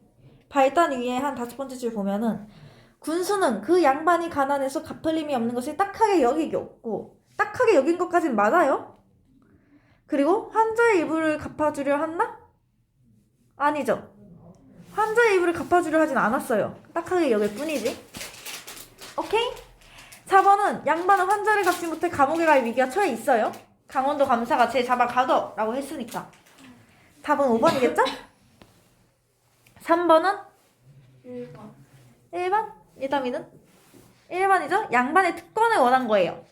Speaker 1: 발단 위에 한 5번째 줄 보면은 군수는 그 양반이 가난해서 갚을 힘이 없는 것을 딱하게 여기고 딱하게 여긴 것까진 맞아요. 그리고 환자의 일부를 갚아주려 한다? 아니죠. 환자의 일부를 갚아주려 하진 않았어요. 딱하게 여길 뿐이지. 오케이? 4번은 양반은 환자를 갚지 못해 감옥에 갈 위기가 처해 있어요. 강원도 감사가 쟤 잡아가둬 라고 했으니까. 답은 5번이겠죠? 3번은?
Speaker 2: 1번.
Speaker 1: 1번? 예담이는? 1번이죠? 양반의 특권을 원한 거예요.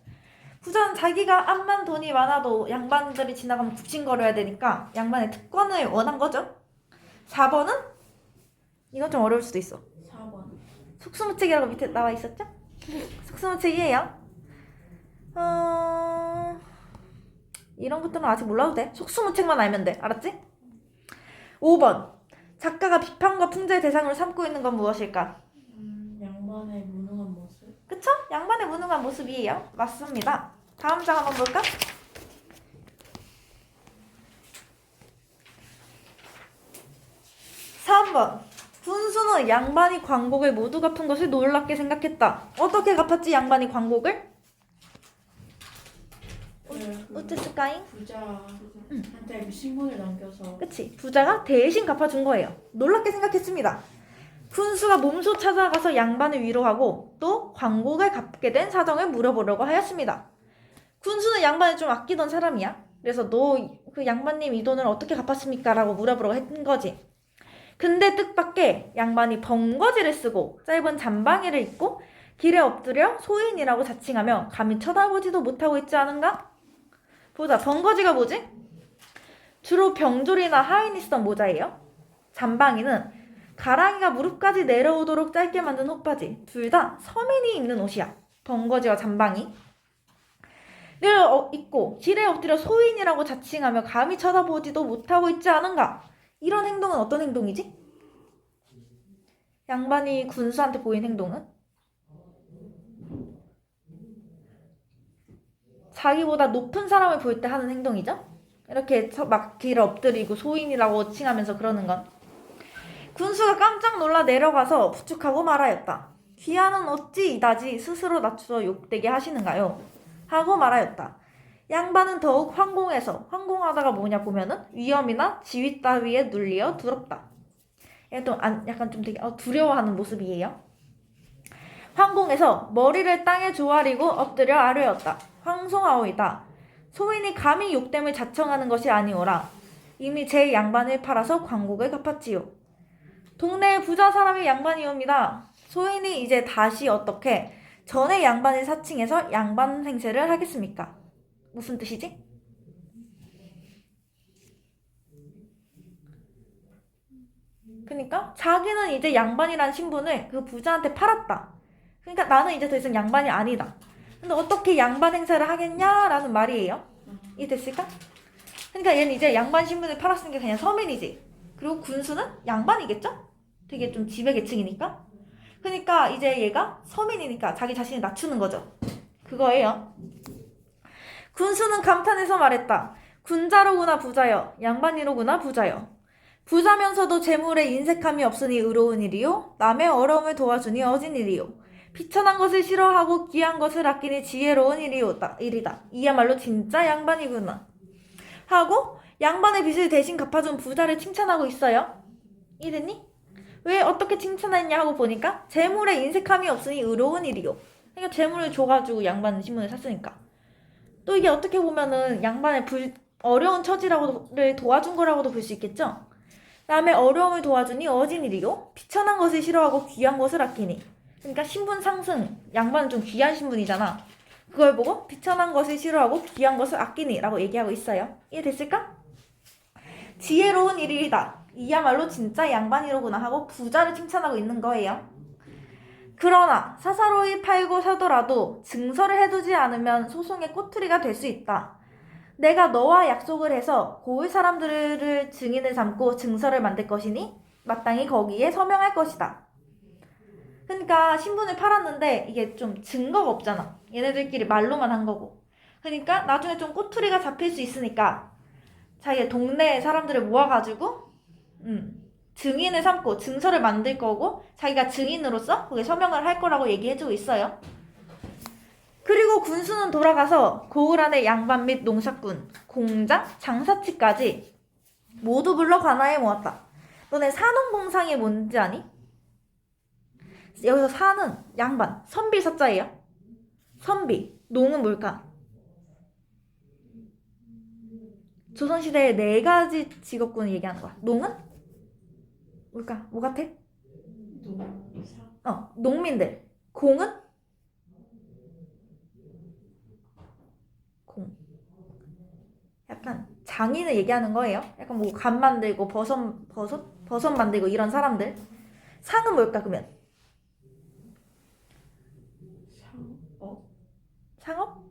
Speaker 1: 부자는 자기가 암만 돈이 많아도 양반들이 지나가면 굽신거려야 되니까 양반의 특권을 원한 거죠. 4번은? 이건 좀 어려울 수도 있어.
Speaker 2: 4번.
Speaker 1: 속수무책이라고 밑에 나와 있었죠? 속수무책이에요. 이런 것들은 아직 몰라도 돼. 속수무책만 알면 돼. 알았지? 5번. 작가가 비판과 풍자의 대상으로 삼고 있는 건 무엇일까?
Speaker 2: 양반의 무능한 모습.
Speaker 1: 그쵸? 양반의 무능한 모습이에요. 맞습니다. 다음 장 한번 볼까? 3번. 군수는 양반이 광곡을 모두 갚은 것을 놀랍게 생각했다. 어떻게 갚았지 양반이 광곡을? 어땠을까잉?
Speaker 2: 부자한테 그 신분을 남겨서.
Speaker 1: 그치? 부자가 대신 갚아준 거예요. 놀랍게 생각했습니다. 군수가 몸소 찾아가서 양반을 위로하고 또 광곡을 갚게 된 사정을 물어보려고 하였습니다. 군수는 양반을 좀 아끼던 사람이야. 그래서 너 그 양반님 이 돈을 어떻게 갚았습니까? 라고 물어보려고 했던 거지. 근데 뜻밖의 양반이 번거지를 쓰고 짧은 잠방이를 입고 길에 엎드려 소인이라고 자칭하며 감히 쳐다보지도 못하고 있지 않은가? 보자. 번거지가 뭐지? 주로 병졸이나 하인이 쓰던 모자예요. 잠방이는 가랑이가 무릎까지 내려오도록 짧게 만든 옷바지. 둘 다 서민이 입는 옷이야. 번거지와 잠방이. 를 입고 길에 엎드려 소인이라고 자칭하며 감히 쳐다보지도 못하고 있지 않은가? 이런 행동은 어떤 행동이지? 양반이 군수한테 보인 행동은? 자기보다 높은 사람을 볼 때 하는 행동이죠? 이렇게 막 길에 엎드리고 소인이라고 칭하면서 그러는 건. 군수가 깜짝 놀라 내려가서 부축하고 말하였다. 귀하는 어찌 이다지 스스로 낮추어 욕되게 하시는가요? 하고 말하였다. 양반은 더욱 황공하다가 뭐냐 보면은 위험이나 지위 따위에 눌리어 두렵다. 약간 좀 되게 두려워하는 모습이에요. 황공에서 머리를 땅에 조아리고 엎드려 아뢰었다. 황송하오이다. 소인이 감히 욕됨을 자청하는 것이 아니오라. 이미 제 양반을 팔아서 광곡을 갚았지요. 동네에 부자 사람이 양반이옵니다. 소인이 이제 다시 어떻게 전에 양반을 사칭해서 양반 행세를 하겠습니까? 무슨 뜻이지? 그러니까 자기는 이제 양반이란 신분을 그 부자한테 팔았다. 그러니까 나는 이제 더 이상 양반이 아니다. 근데 어떻게 양반 행세를 하겠냐라는 말이에요. 이해됐을까? 그러니까 얘는 이제 양반 신분을 팔았으니까 그냥 서민이지. 그리고 군수는 양반이겠죠? 되게 좀 지배계층이니까. 그러니까 이제 얘가 서민이니까 자기 자신을 낮추는 거죠. 그거예요. 군수는 감탄해서 말했다. 군자로구나 부자여. 양반이로구나 부자여. 부자면서도 재물에 인색함이 없으니 의로운 일이요. 남의 어려움을 도와주니 어진 일이요. 비천한 것을 싫어하고 귀한 것을 아끼니 지혜로운 일이다. 이야말로 진짜 양반이구나. 하고 양반의 빚을 대신 갚아준 부자를 칭찬하고 있어요. 이해됐니? 왜 어떻게 칭찬했냐 하고 보니까 재물에 인색함이 없으니 의로운 일이요. 그러니까 재물을 줘가지고 양반 신분을 샀으니까. 또 이게 어떻게 보면은 양반의 어려운 처지를 도와준 거라고도 볼 수 있겠죠? 남의 어려움을 도와주니 어진 일이요. 비천한 것을 싫어하고 귀한 것을 아끼니. 그러니까 신분 상승. 양반은 좀 귀한 신분이잖아. 그걸 보고 비천한 것을 싫어하고 귀한 것을 아끼니 라고 얘기하고 있어요. 이해됐을까? 지혜로운 일이다. 이야말로 진짜 양반이로구나 하고 부자를 칭찬하고 있는 거예요. 그러나 사사로이 팔고 사더라도 증서를 해두지 않으면 소송의 꼬투리가 될 수 있다. 내가 너와 약속을 해서 고을 사람들을 증인을 삼고 증서를 만들 것이니 마땅히 거기에 서명할 것이다. 그러니까 신분을 팔았는데 이게 좀 증거가 없잖아. 얘네들끼리 말로만 한 거고. 그러니까 나중에 좀 꼬투리가 잡힐 수 있으니까 자기 동네 사람들을 모아가지고 증인을 삼고 증서를 만들 거고 자기가 증인으로서 거기에 서명을 할 거라고 얘기해주고 있어요. 그리고 군수는 돌아가서 고을 안의 양반 및 농사꾼, 공장, 장사치까지 모두 불러 관아에 모았다. 너네 산업공상이 뭔지 아니? 여기서 산은 양반, 선비 사자예요. 선비, 농은 뭘까? 조선시대에 4가지 직업군을 얘기하는 거야. 농은? 뭘까? 뭐 같아? 농민들. 공은? 공. 약간 장인을 얘기하는 거예요. 약간 뭐 감 만들고 버섯 만들고 이런 사람들. 상은 뭘까 그러면? 상업?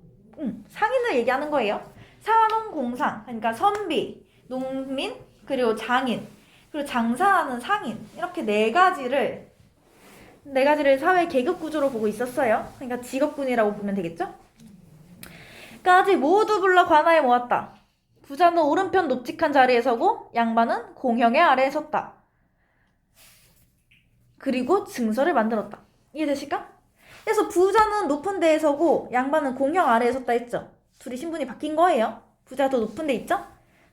Speaker 1: 상인을 얘기하는 거예요. 산업공상, 그러니까 선비, 농민, 그리고 장인, 그리고 장사하는 상인 이렇게 4가지를 사회 계급 구조로 보고 있었어요. 그러니까 직업군이라고 보면 되겠죠? 까지 모두 불러 관아에 모았다. 부자는 오른편 높직한 자리에 서고 양반은 공형의 아래에 섰다. 그리고 증서를 만들었다. 이해되실까? 그래서 부자는 높은 데에 서고 양반은 공형 아래에 섰다 했죠. 둘이 신분이 바뀐 거예요. 부자가 더 높은 데 있죠?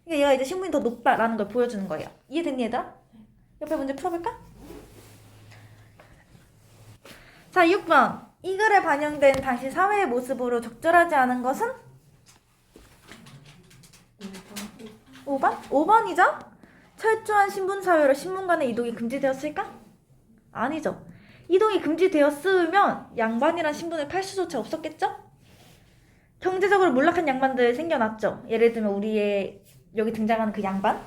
Speaker 1: 그러니까 얘가 이제 신분이 더 높다라는 걸 보여주는 거예요. 이해됐니 얘들아? 옆에 문제 풀어볼까? 자, 6번. 이 글에 반영된 당시 사회의 모습으로 적절하지 않은 것은? 5번? 5번이죠? 철저한 신분사회로 신문간의 이동이 금지되었을까? 아니죠. 이동이 금지되었으면 양반이란 신분을 팔 수조차 없었겠죠? 경제적으로 몰락한 양반들 생겨났죠. 예를 들면 우리의 여기 등장하는 그 양반.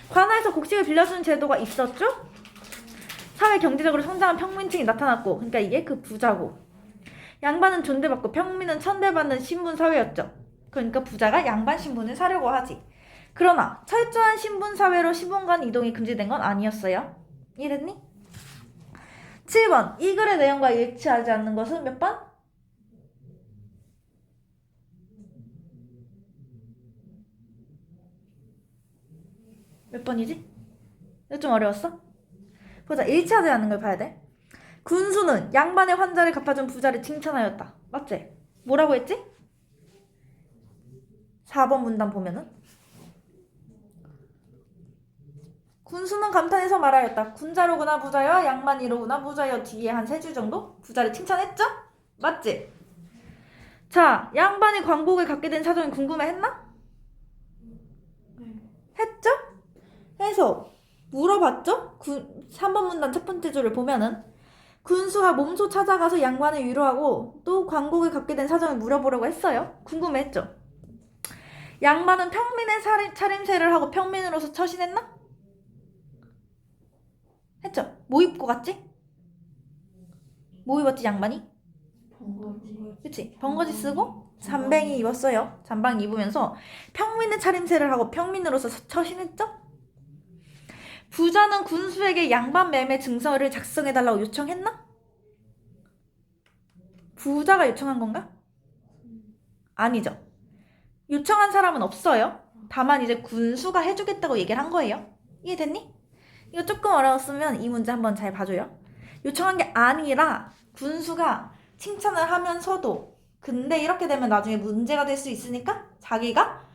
Speaker 1: 관아에서 곡식을 빌려주는 제도가 있었죠? 사회 경제적으로 성장한 평민층이 나타났고, 그러니까 이게 그 부자고, 양반은 존대받고 평민은 천대받는 신분사회였죠. 그러니까 부자가 양반 신분을 사려고 하지. 그러나 철저한 신분사회로 신분간 이동이 금지된 건 아니었어요. 이해됐니? 7번. 이 글의 내용과 일치하지 않는 것은 몇 번? 몇 번이지? 이거 좀 어려웠어? 보자. 일치하지 않는 걸 봐야 돼. 군수는 양반의 환자를 갚아준 부자를 칭찬하였다. 맞지? 뭐라고 했지? 4번 문단 보면은 군수는 감탄해서 말하였다. 군자로구나 부자여, 양반이로구나 부자여. 뒤에 한 3줄 정도 부자를 칭찬했죠? 맞지? 자, 양반이 광곡을 갖게 된 사정이 궁금해했나? 했죠? 해서 물어봤죠? 3번 문단 첫 번째 줄을 보면은 군수가 몸소 찾아가서 양반을 위로하고 또 광곡을 갖게 된 사정을 물어보려고 했어요. 궁금해했죠? 양반은 평민의 차림새를 하고 평민으로서 처신했나? 했죠? 뭐 입고 갔지? 뭐 입었지 양반이? 그치? 번거지 쓰고 잠뱅이 입었어요. 잠방 입으면서 평민의 차림새를 하고 평민으로서 처신했죠? 부자는 군수에게 양반 매매 증서를 작성해달라고 요청했나? 부자가 요청한 건가? 아니죠. 요청한 사람은 없어요. 다만 이제 군수가 해주겠다고 얘기를 한 거예요. 이해됐니? 이거 조금 어려웠으면 이 문제 한번 잘 봐줘요. 요청한 게 아니라 군수가 칭찬을 하면서도 근데 이렇게 되면 나중에 문제가 될 수 있으니까 자기가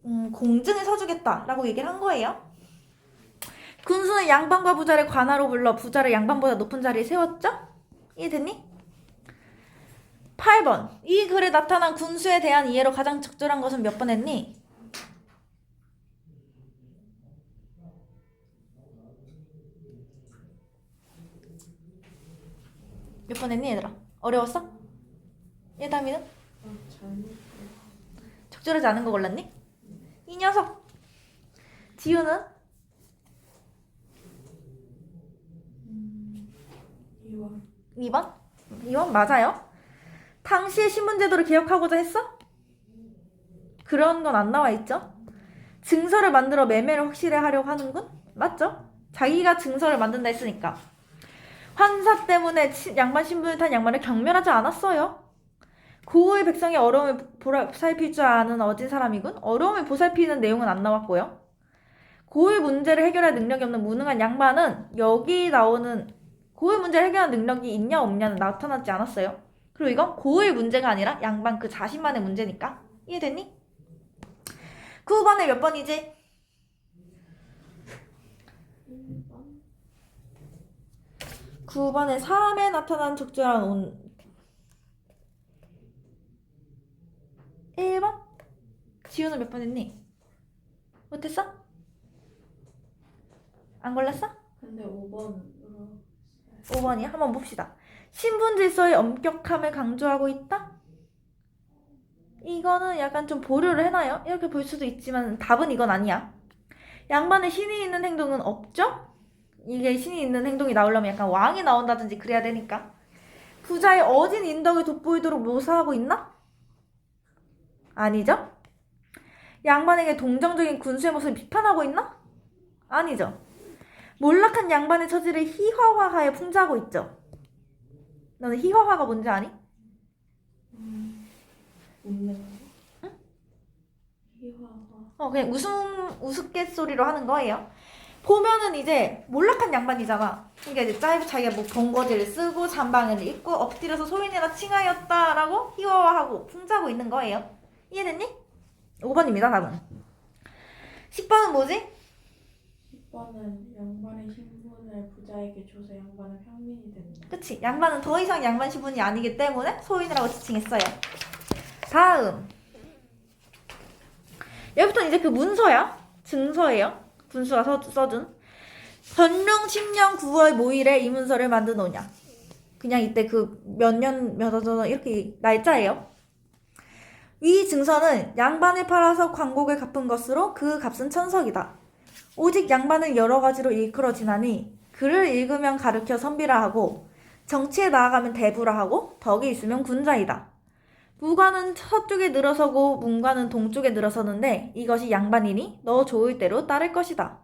Speaker 1: 공증을 서주겠다라고 얘기를 한 거예요. 군수는 양반과 부자를 관하로 불러 부자를 양반보다 높은 자리에 세웠죠? 이해됐니? 8번. 이 글에 나타난 군수에 대한 이해로 가장 적절한 것은 몇 번 했니? 몇 번 했니 얘들아? 어려웠어? 예담이는? 적절하지 않은 거 골랐니? 이 녀석! 지우는? 2번? 2번 맞아요. 당시의 신분제도를 개혁하고자 했어? 그런 건 안 나와 있죠? 증서를 만들어 매매를 확실히 하려고 하는군? 맞죠? 자기가 증서를 만든다 했으니까. 환사 때문에 양반 신분을 탄 양반을 경멸하지 않았어요. 고의 백성의 어려움을 보살필 줄 아는 어진 사람이군. 어려움을 보살피는 내용은 안 나왔고요. 고의 문제를 해결할 능력이 없는 무능한 양반은 여기 나오는 고의 문제를 해결할 능력이 있냐 없냐는 나타나지 않았어요. 그리고 이건 고의 문제가 아니라 양반 그 자신만의 문제니까. 이해됐니? 9번에 몇 번이지? 9번에 3에 나타난 적절한 온 1번? 지우는 몇 번 했니? 못했어? 안 골랐어?
Speaker 2: 근데 5번으로
Speaker 1: 5번이야? 한번 봅시다. 신분 질서의 엄격함을 강조하고 있다? 이거는 약간 좀 보류를 해놔요. 이렇게 볼 수도 있지만 답은 이건 아니야. 양반의 신이 있는 행동은 없죠? 이게 신이 있는 행동이 나오려면 약간 왕이 나온다든지 그래야 되니까. 부자의 어진 인덕을 돋보이도록 묘사하고 있나? 아니죠? 양반에게 동정적인 군수의 모습을 비판하고 있나? 아니죠. 몰락한 양반의 처지를 희화화하여 풍자하고 있죠. 너는 희화화가 뭔지 아니?
Speaker 2: 웃는 거?
Speaker 1: 응?
Speaker 2: 희화화.
Speaker 1: 그냥 우스갯소리로 하는 거예요. 보면은 이제 몰락한 양반이잖아. 그러니까 이제 자기가 뭐 번거지를 쓰고 잠방을 입고 엎드려서 소인이라 칭하였다라고 희화화하고 풍자하고 있는 거예요. 이해됐니? 5번입니다, 답은. 10번은 뭐지?
Speaker 2: 10번은 양반의 신분을 부자에게 줘서 양반은 평민이 된다.
Speaker 1: 그치? 양반은 더 이상 양반 신분이 아니기 때문에 소인이라고 지칭했어요. 다음. 여기부터 이제 그 문서야. 증서예요. 군수가 써준. 전룡 10년 9월 모일에 이 문서를 만드노냐. 그냥 이때 그 몇 년 몇 월 이렇게 날짜예요. 위 증서는 양반을 팔아서 광곡을 갚은 것으로 그 값은 천석이다. 오직 양반은 여러 가지로 일컬어지나니 글을 읽으면 가르쳐 선비라 하고 정치에 나아가면 대부라 하고 덕이 있으면 군자이다. 무관은 서쪽에 늘어서고 문관은 동쪽에 늘어서는데 이것이 양반이니 너 좋을 대로 따를 것이다.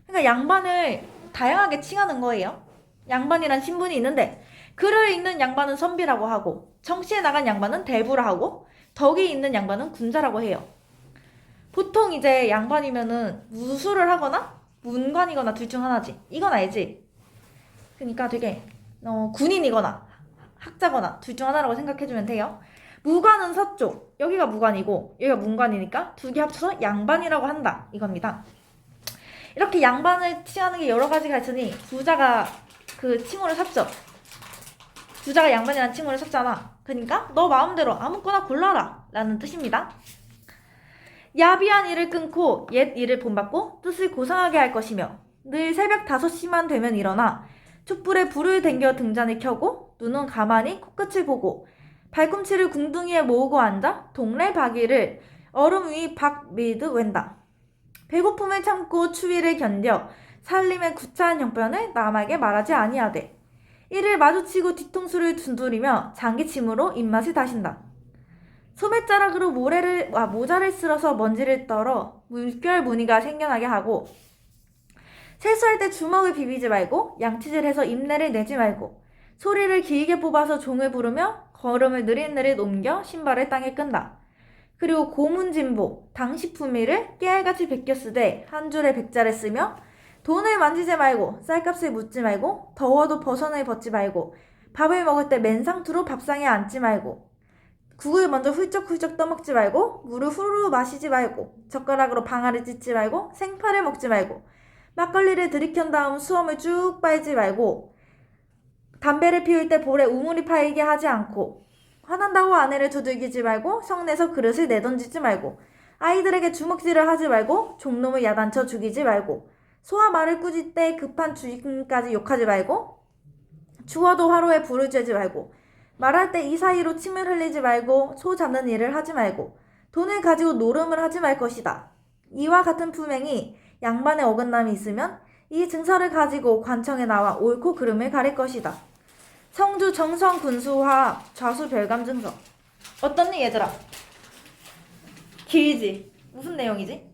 Speaker 1: 그러니까 양반을 다양하게 칭하는 거예요. 양반이란 신분이 있는데 글을 읽는 양반은 선비라고 하고 정치에 나간 양반은 대부라 하고 덕이 있는 양반은 군자라고 해요. 보통 이제 양반이면은 무술을 하거나 문관이거나 둘 중 하나지. 이건 알지? 그러니까 되게 군인이거나 학자거나 둘 중 하나라고 생각해주면 돼요. 무관은 서쪽. 여기가 무관이고 여기가 문관이니까 두 개 합쳐서 양반이라고 한다. 이겁니다. 이렇게 양반을 칭하는 게 여러 가지가 있으니 부자가 그 칭호를 샀죠. 부자가 양반이라는 칭호를 샀잖아. 그러니까 너 마음대로 아무거나 골라라 라는 뜻입니다. 야비한 일을 끊고 옛 일을 본받고 뜻을 고상하게 할 것이며 늘 새벽 5시만 되면 일어나 촛불에 불을 댕겨 등잔을 켜고 눈은 가만히 코끝을 보고 발꿈치를 궁둥이에 모으고 앉아 동네 바위를 얼음 위 박 밀듯 웬다. 배고픔을 참고 추위를 견뎌 살림의 구차한 형편을 남에게 말하지 아니하되 이를 마주치고 뒤통수를 두드리며 장기침으로 입맛을 다신다. 소매자락으로 모자를 쓸어서 먼지를 떨어 물결 무늬가 생겨나게 하고 세수할 때 주먹을 비비지 말고 양치질해서 입내를 내지 말고 소리를 길게 뽑아서 종을 부르며 걸음을 느릿느릿 옮겨 신발을 땅에 끈다. 그리고 고문진보, 당시품위를 깨알같이 베꼈으되 한 줄에 백자를 쓰며 돈을 만지지 말고 쌀값을 묻지 말고 더워도 버선을 벗지 말고 밥을 먹을 때 맨상투로 밥상에 앉지 말고 국을 먼저 훌쩍훌쩍 떠먹지 말고 물을 후루루 마시지 말고 젓가락으로 방아를 찢지 말고 생파를 먹지 말고 막걸리를 들이켠 다음 수염을 쭉 빨지 말고 담배를 피울 때 볼에 우물이 파이게 하지 않고 화난다고 아내를 두들기지 말고 성내서 그릇을 내던지지 말고 아이들에게 주먹질을 하지 말고 종놈을 야단쳐 죽이지 말고 소와 말을 꾸짖 때 급한 주인까지 욕하지 말고 추워도 화로에 불을 쬐지 말고 말할 때 이 사이로 침을 흘리지 말고 소 잡는 일을 하지 말고 돈을 가지고 노름을 하지 말 것이다. 이와 같은 품행이 양반의 어긋남이 있으면 이 증서를 가지고 관청에 나와 옳고 그름을 가릴 것이다. 성주 정성 군수화 좌수 별감 증서. 어떻니 얘들아? 길지? 무슨 내용이지?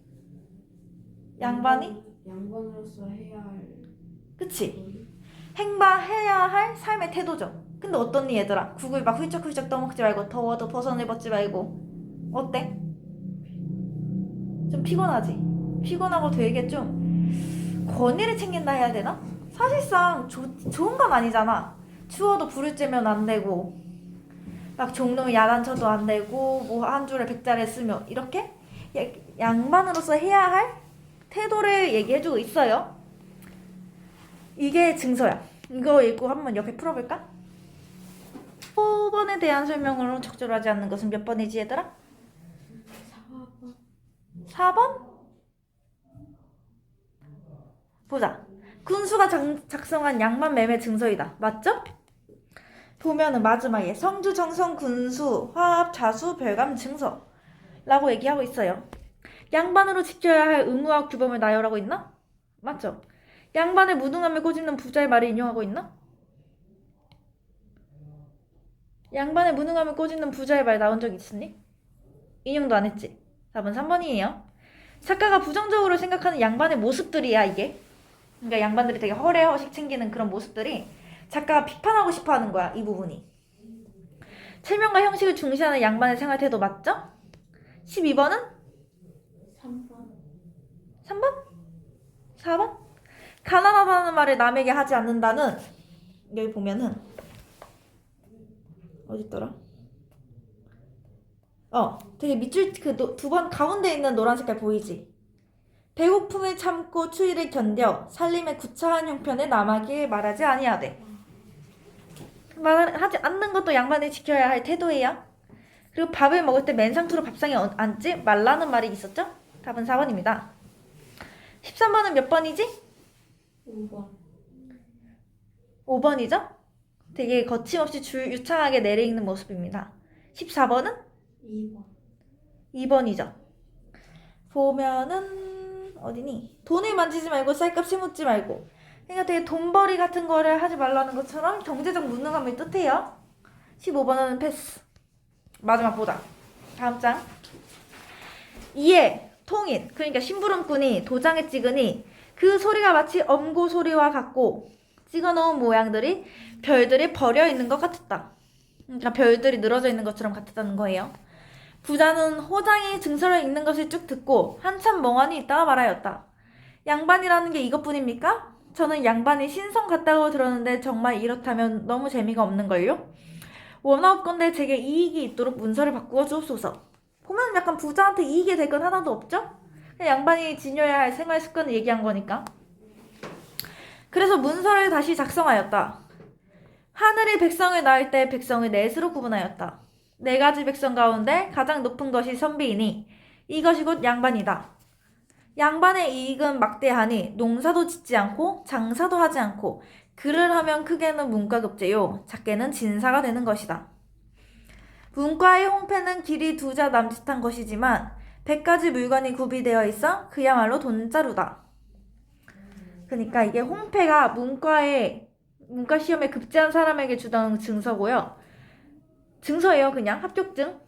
Speaker 2: 양반으로서 해야 할
Speaker 1: 그치? 행방해야 할 삶의 태도죠. 근데 어떻니 얘들아? 국을 막 훌쩍훌쩍 떠먹지 말고 더워도 버선을 벗지 말고 어때? 좀 피곤하지? 피곤하고 되게 좀 권위를 챙긴다 해야 되나? 사실상 좋은 건 아니잖아. 추워도 불을 쬐면 안 되고 막 종놈이 야단쳐도 안 되고 뭐 한 줄에 백자를 쓰며 이렇게 양반으로서 해야 할 태도를 얘기해주고 있어요. 이게 증서야. 이거 읽고 한번 옆에 풀어볼까? 5번에 대한 설명으로 적절하지 않는 것은 몇 번이지 얘들아?
Speaker 2: 4번.
Speaker 1: 4번? 보자. 군수가 작성한 양반 매매 증서이다. 맞죠? 보면은 마지막에 성주 정성 군수 화합 자수 별감 증서라고 얘기하고 있어요. 양반으로 지켜야 할 의무와 규범을 나열하고 있나? 맞죠? 양반의 무능함을 꼬집는 부자의 말을 인용하고 있나? 양반의 무능함을 꼬집는 부자의 말 나온 적 있으니? 인용도 안 했지? 답은 3번이에요. 작가가 부정적으로 생각하는 양반의 모습들이야 이게. 그러니까 양반들이 되게 허례허식 챙기는 그런 모습들이 작가가 비판하고 싶어 하는 거야 이 부분이. 체면과 형식을 중시하는 양반의 생활 태도 맞죠? 12번은?
Speaker 2: 3번.
Speaker 1: 3번? 4번? 가난하다는 말을 남에게 하지 않는다는 여기 보면은 어딨더라? 되게 밑줄 그 두 번 가운데 있는 노란 색깔 보이지? 배고픔을 참고 추위를 견뎌 살림의 구차한 형편을 남에게 말하지 아니하되 말하지 않는 것도 양반이 지켜야 할 태도예요. 그리고 밥을 먹을 때 맨상투로 밥상에 앉지 말라는 말이 있었죠? 답은 4번입니다. 13번은 몇 번이지?
Speaker 2: 5번.
Speaker 1: 5번이죠? 되게 거침없이 유창하게 내려있는 모습입니다. 14번은?
Speaker 2: 2번.
Speaker 1: 2번이죠. 보면은 어디니? 돈을 만지지 말고 쌀값을 묻지 말고. 그러니까 되게 돈벌이 같은 거를 하지 말라는 것처럼 경제적 무능함을 뜻해요. 15번은 패스. 마지막 보자. 다음 장. 이에 통인, 그러니까 심부름꾼이 도장에 찍으니 그 소리가 마치 엄고 소리와 같고 찍어놓은 모양들이 별들이 버려 있는 것 같았다. 그러니까 별들이 늘어져 있는 것처럼 같았다는 거예요. 부자는 호장이 증서를 읽는 것을 쭉 듣고 한참 멍하니 있다가 말하였다. 양반이라는 게 이것뿐입니까? 저는 양반이 신성 같다고 들었는데 정말 이렇다면 너무 재미가 없는걸요? 원하옵건대 제게 이익이 있도록 문서를 바꾸어 주옵소서. 보면 약간 부자한테 이익이 될 건 하나도 없죠? 그냥 양반이 지녀야 할 생활 습관을 얘기한 거니까. 그래서 문서를 다시 작성하였다. 하늘이 백성을 낳을 때 백성을 넷으로 구분하였다. 네 가지 백성 가운데 가장 높은 것이 선비이니 이것이 곧 양반이다. 양반의 이익은 막대하니 농사도 짓지 않고 장사도 하지 않고 글을 하면 크게는 문과급제요 작게는 진사가 되는 것이다. 문과의 홍패는 길이 2자 남짓한 것이지만 100가지 물건이 구비되어 있어 그야말로 돈자루다. 그러니까 이게 홍패가 문과 시험에 급제한 사람에게 주던 증서고요. 증서예요, 그냥 합격증.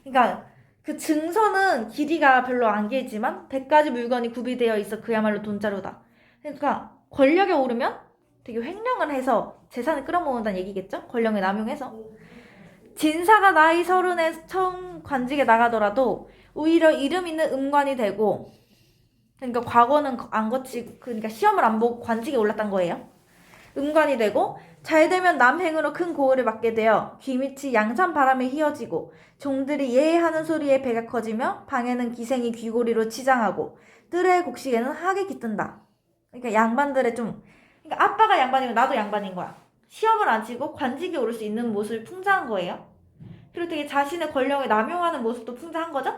Speaker 1: 그러니까 그 증서는 길이가 별로 안 길지만 100가지 물건이 구비되어 있어 그야말로 돈자루다. 그러니까 권력에 오르면 되게 횡령을 해서 재산을 끌어모은다는 얘기겠죠? 권력을 남용해서. 진사가 나이 30에 처음 관직에 나가더라도 오히려 이름 있는 음관이 되고, 그러니까 과거는 안 거치고, 그러니까 시험을 안 보고 관직에 올랐단 거예요. 음관이 되고 잘 되면 남행으로 큰 고을을 맡게 되어 귀밑이 양산 바람에 휘어지고 종들이 예하는 소리에 배가 커지며 방에는 기생이 귀고리로 치장하고 뜰의 곡식에는 학이 깃든다. 그러니까 양반들의 좀, 그러니까 아빠가 양반이면 나도 양반인 거야. 시험을 안 치고 관직에 오를 수 있는 모습을 풍자한 거예요. 그리고 되게 자신의 권력을 남용하는 모습도 풍자한 거죠.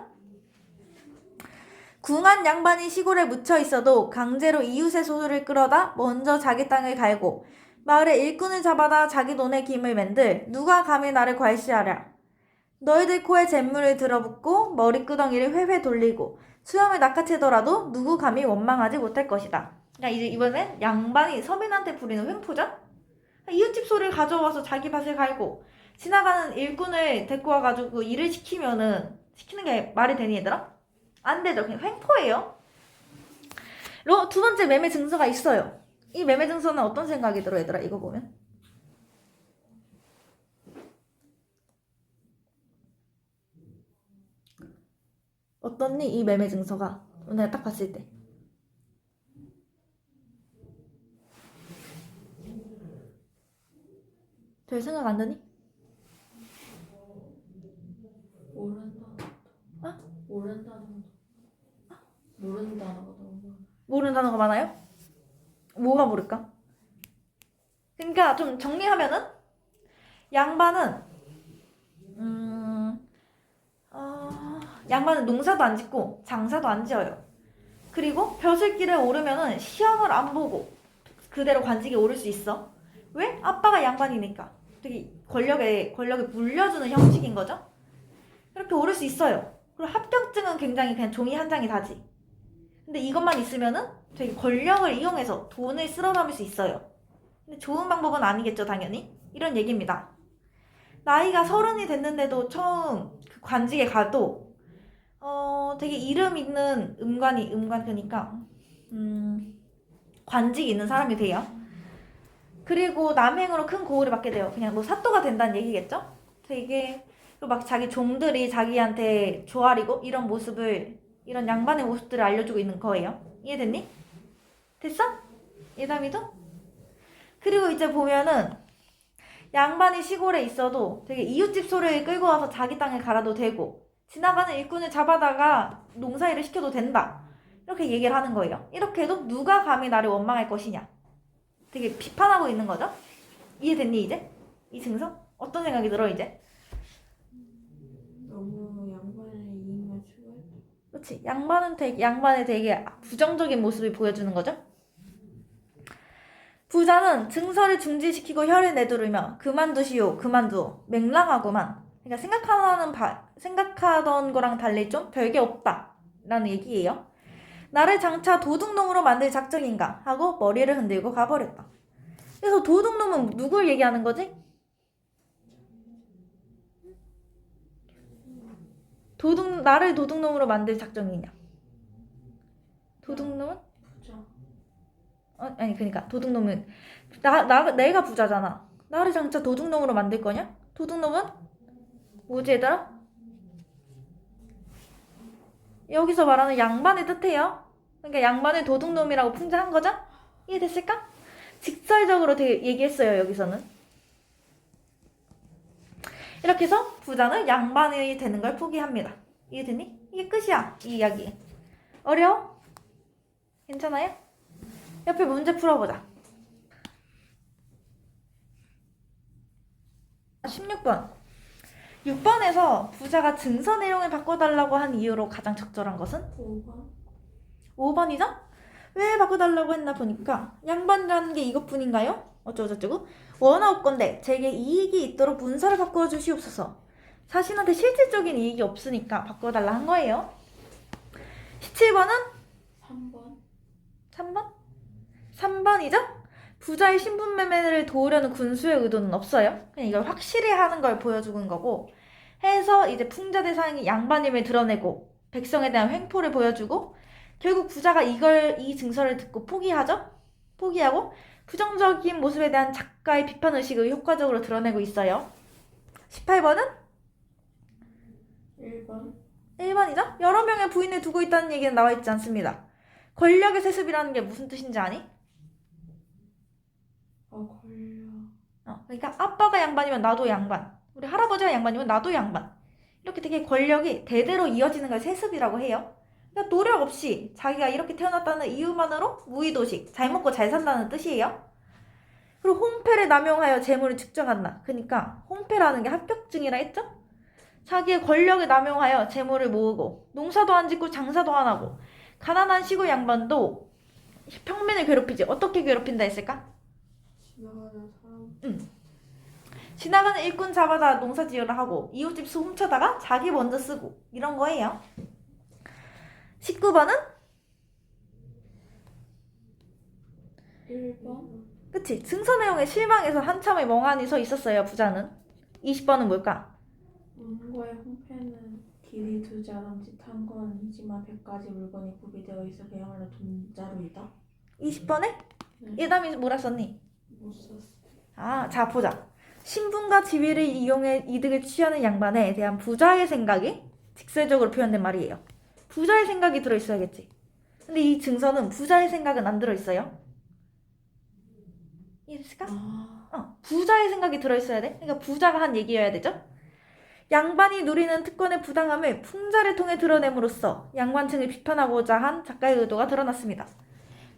Speaker 1: 궁한 양반이 시골에 묻혀 있어도 강제로 이웃의 소유를 끌어다 먼저 자기 땅을 갈고 마을의 일꾼을 잡아다 자기 돈에 김을 맨들 누가 감히 나를 괄시하랴. 너희들 코에 잿물을 들어붓고 머리끄덩이를 회회 돌리고 수염을 낚아채더라도 누구 감히 원망하지 못할 것이다. 그러니까 이제 이번엔 양반이 서민한테 부리는 횡포죠? 이웃집 소리를 가져와서 자기 밭을 갈고 지나가는 일꾼을 데리고 와가지고 일을 시키는 게 말이 되니 얘들아? 안 되죠. 그냥 횡포예요. 두 번째 매매 증서가 있어요. 이 매매 증서는 어떤 생각이 들어 얘들아? 이거 보면 어떻니? 이 매매 증서가 내가 딱 봤을 때 별 생각 안 드니?
Speaker 2: 모르는 단어가 너무 많아.
Speaker 1: 모르는 단어가 많아요? 뭐가 모를까? 그러니까 좀 정리하면은 양반은 양반은 농사도 안 짓고 장사도 안 지어요. 그리고 벼슬길에 오르면은 시험을 안 보고 그대로 관직에 오를 수 있어. 왜? 아빠가 양반이니까. 되게 권력을 물려주는 형식인 거죠. 이렇게 오를 수 있어요. 그리고 합격증은 굉장히 그냥 종이 한 장이 다지. 근데 이것만 있으면은 되게 권력을 이용해서 돈을 쓸어 담을 수 있어요. 근데 좋은 방법은 아니겠죠, 당연히. 이런 얘기입니다. 나이가 30이 됐는데도 처음 그 관직에 가도 되게 이름 있는 음관 그러니까 관직이 있는 사람이 돼요. 그리고 남행으로 큰 고을을 받게 돼요. 그냥 뭐 사또가 된다는 얘기겠죠? 되게 막 자기 종들이 자기한테 조아리고 이런 양반의 모습들을 알려주고 있는 거예요. 이해됐니? 됐어? 예담이도? 그리고 이제 보면은 양반이 시골에 있어도 되게 이웃집 소리를 끌고 와서 자기 땅에 갈아도 되고 지나가는 일꾼을 잡아다가 농사일을 시켜도 된다. 이렇게 얘기를 하는 거예요. 이렇게 해도 누가 감히 나를 원망할 것이냐. 되게 비판하고 있는 거죠. 이해됐니 이제? 이 증서? 어떤 생각이 들어 이제?
Speaker 2: 너무 양반의 이익만 추구했다.
Speaker 1: 그렇지. 양반의 되게 부정적인 모습을 보여주는 거죠. 부자는 증서를 중지시키고 혀를 내두르며 그만두시오 그만두어 맹랑하구만. 그러니까 생각하던 거랑 달리 좀 별게 없다 라는 얘기예요. 나를 장차 도둑놈으로 만들 작정인가 하고 머리를 흔들고 가버렸다. 그래서 도둑놈은 누굴 얘기하는 거지? 나를 도둑놈으로 만들 작정이냐? 도둑놈은?
Speaker 2: 부자.
Speaker 1: 아니 그러니까 도둑놈은 내가 부자잖아. 나를 장차 도둑놈으로 만들 거냐? 도둑놈은 뭐지 얘들아? 여기서 말하는 양반의 뜻이에요. 그러니까 양반을 도둑놈이라고 풍자한 거죠? 이해됐을까? 직설적으로 되게 얘기했어요, 여기서는. 이렇게 해서 부자는 양반이 되는 걸 포기합니다. 이해됐니? 이게 끝이야, 이 이야기. 어려워? 괜찮아요? 옆에 문제 풀어보자. 16번. 6번에서 부자가 증서 내용을 바꿔달라고 한 이유로 가장 적절한 것은?
Speaker 2: 5번.
Speaker 1: 5번이죠? 왜 바꿔달라고 했나 보니까 양반이라는 게 이것뿐인가요? 어쩌고저쩌고 원하옵건대 제게 이익이 있도록 문서를 바꾸어 주시옵소서. 자신한테 실질적인 이익이 없으니까 바꿔달라 한 거예요. 17번은?
Speaker 2: 3번.
Speaker 1: 3번? 3번이죠? 부자의 신분매매를 도우려는 군수의 의도는 없어요. 그냥 이걸 확실히 하는 걸 보여주는 거고, 해서 이제 풍자 대상이 양반임을 드러내고 백성에 대한 횡포를 보여주고, 결국 부자가 이 증서를 듣고 포기하죠? 포기하고 부정적인 모습에 대한 작가의 비판 의식을 효과적으로 드러내고 있어요. 18번은?
Speaker 2: 1번.
Speaker 1: 1번이죠? 여러 명의 부인을 두고 있다는 얘기는 나와 있지 않습니다. 권력의 세습이라는 게 무슨 뜻인지 아니?
Speaker 2: 권력.
Speaker 1: 그러니까 아빠가 양반이면 나도 양반, 우리 할아버지가 양반이면 나도 양반. 이렇게 되게 권력이 대대로 이어지는 걸 세습이라고 해요. 그러니까 노력 없이 자기가 이렇게 태어났다는 이유만으로 무의도식, 잘 먹고 잘 산다는 뜻이에요. 그리고 홍패를 남용하여 재물을 축적한다. 그러니까 홍패라는 게 합격증이라 했죠? 자기의 권력을 남용하여 재물을 모으고 농사도 안 짓고 장사도 안 하고 가난한 시골 양반도 평민을 괴롭히지. 어떻게 괴롭힌다 했을까?
Speaker 2: 지나가는 사람.
Speaker 1: 지나가는 일꾼 잡아다 농사지으라 하고 이웃집 수 훔쳐다가 자기 먼저 쓰고 이런 거예요. 19번은?
Speaker 2: 1번.
Speaker 1: 그치? 증서 내용에 실망해서 한참을 멍하니 서 있었어요, 부자는. 20번은 뭘까?
Speaker 2: 문과의 홍패는 길이 두지 않음짓한 건 아니지만 100가지 물건이 구비되어 있어 그야말로 돈자루이다.
Speaker 1: 20번에?
Speaker 2: 네.
Speaker 1: 예담이 뭐라 썼니?
Speaker 2: 못 썼어.
Speaker 1: 자, 보자. 신분과 지위를 이용해 이득을 취하는 양반에 대한 부자의 생각이 직설적으로 표현된 말이에요. 부자의 생각이 들어있어야겠지. 근데 이 증서는 부자의 생각은 안 들어있어요. 이해됐을까? 부자의 생각이 들어있어야 돼. 그러니까 부자가 한 얘기여야 되죠. 양반이 누리는 특권의 부당함을 풍자를 통해 드러냄으로써 양반층을 비판하고자 한 작가의 의도가 드러났습니다.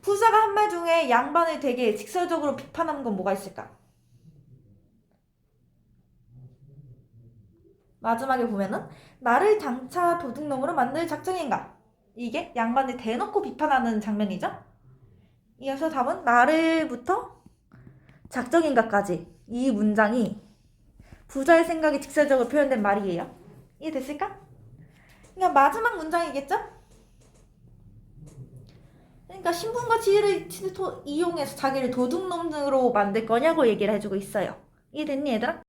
Speaker 1: 부자가 한 말 중에 양반을 되게 직설적으로 비판한 건 뭐가 있을까? 마지막에 보면은 나를 장차 도둑놈으로 만들 작정인가? 이게 양반을 대놓고 비판하는 장면이죠. 이어서 답은 나를부터 작정인가까지 이 문장이 부자의 생각이 직설적으로 표현된 말이에요. 이해됐을까? 그러니까 마지막 문장이겠죠? 그러니까 신분과 지위를 이용해서 자기를 도둑놈으로 만들 거냐고 얘기를 해주고 있어요. 이해됐니 얘들아?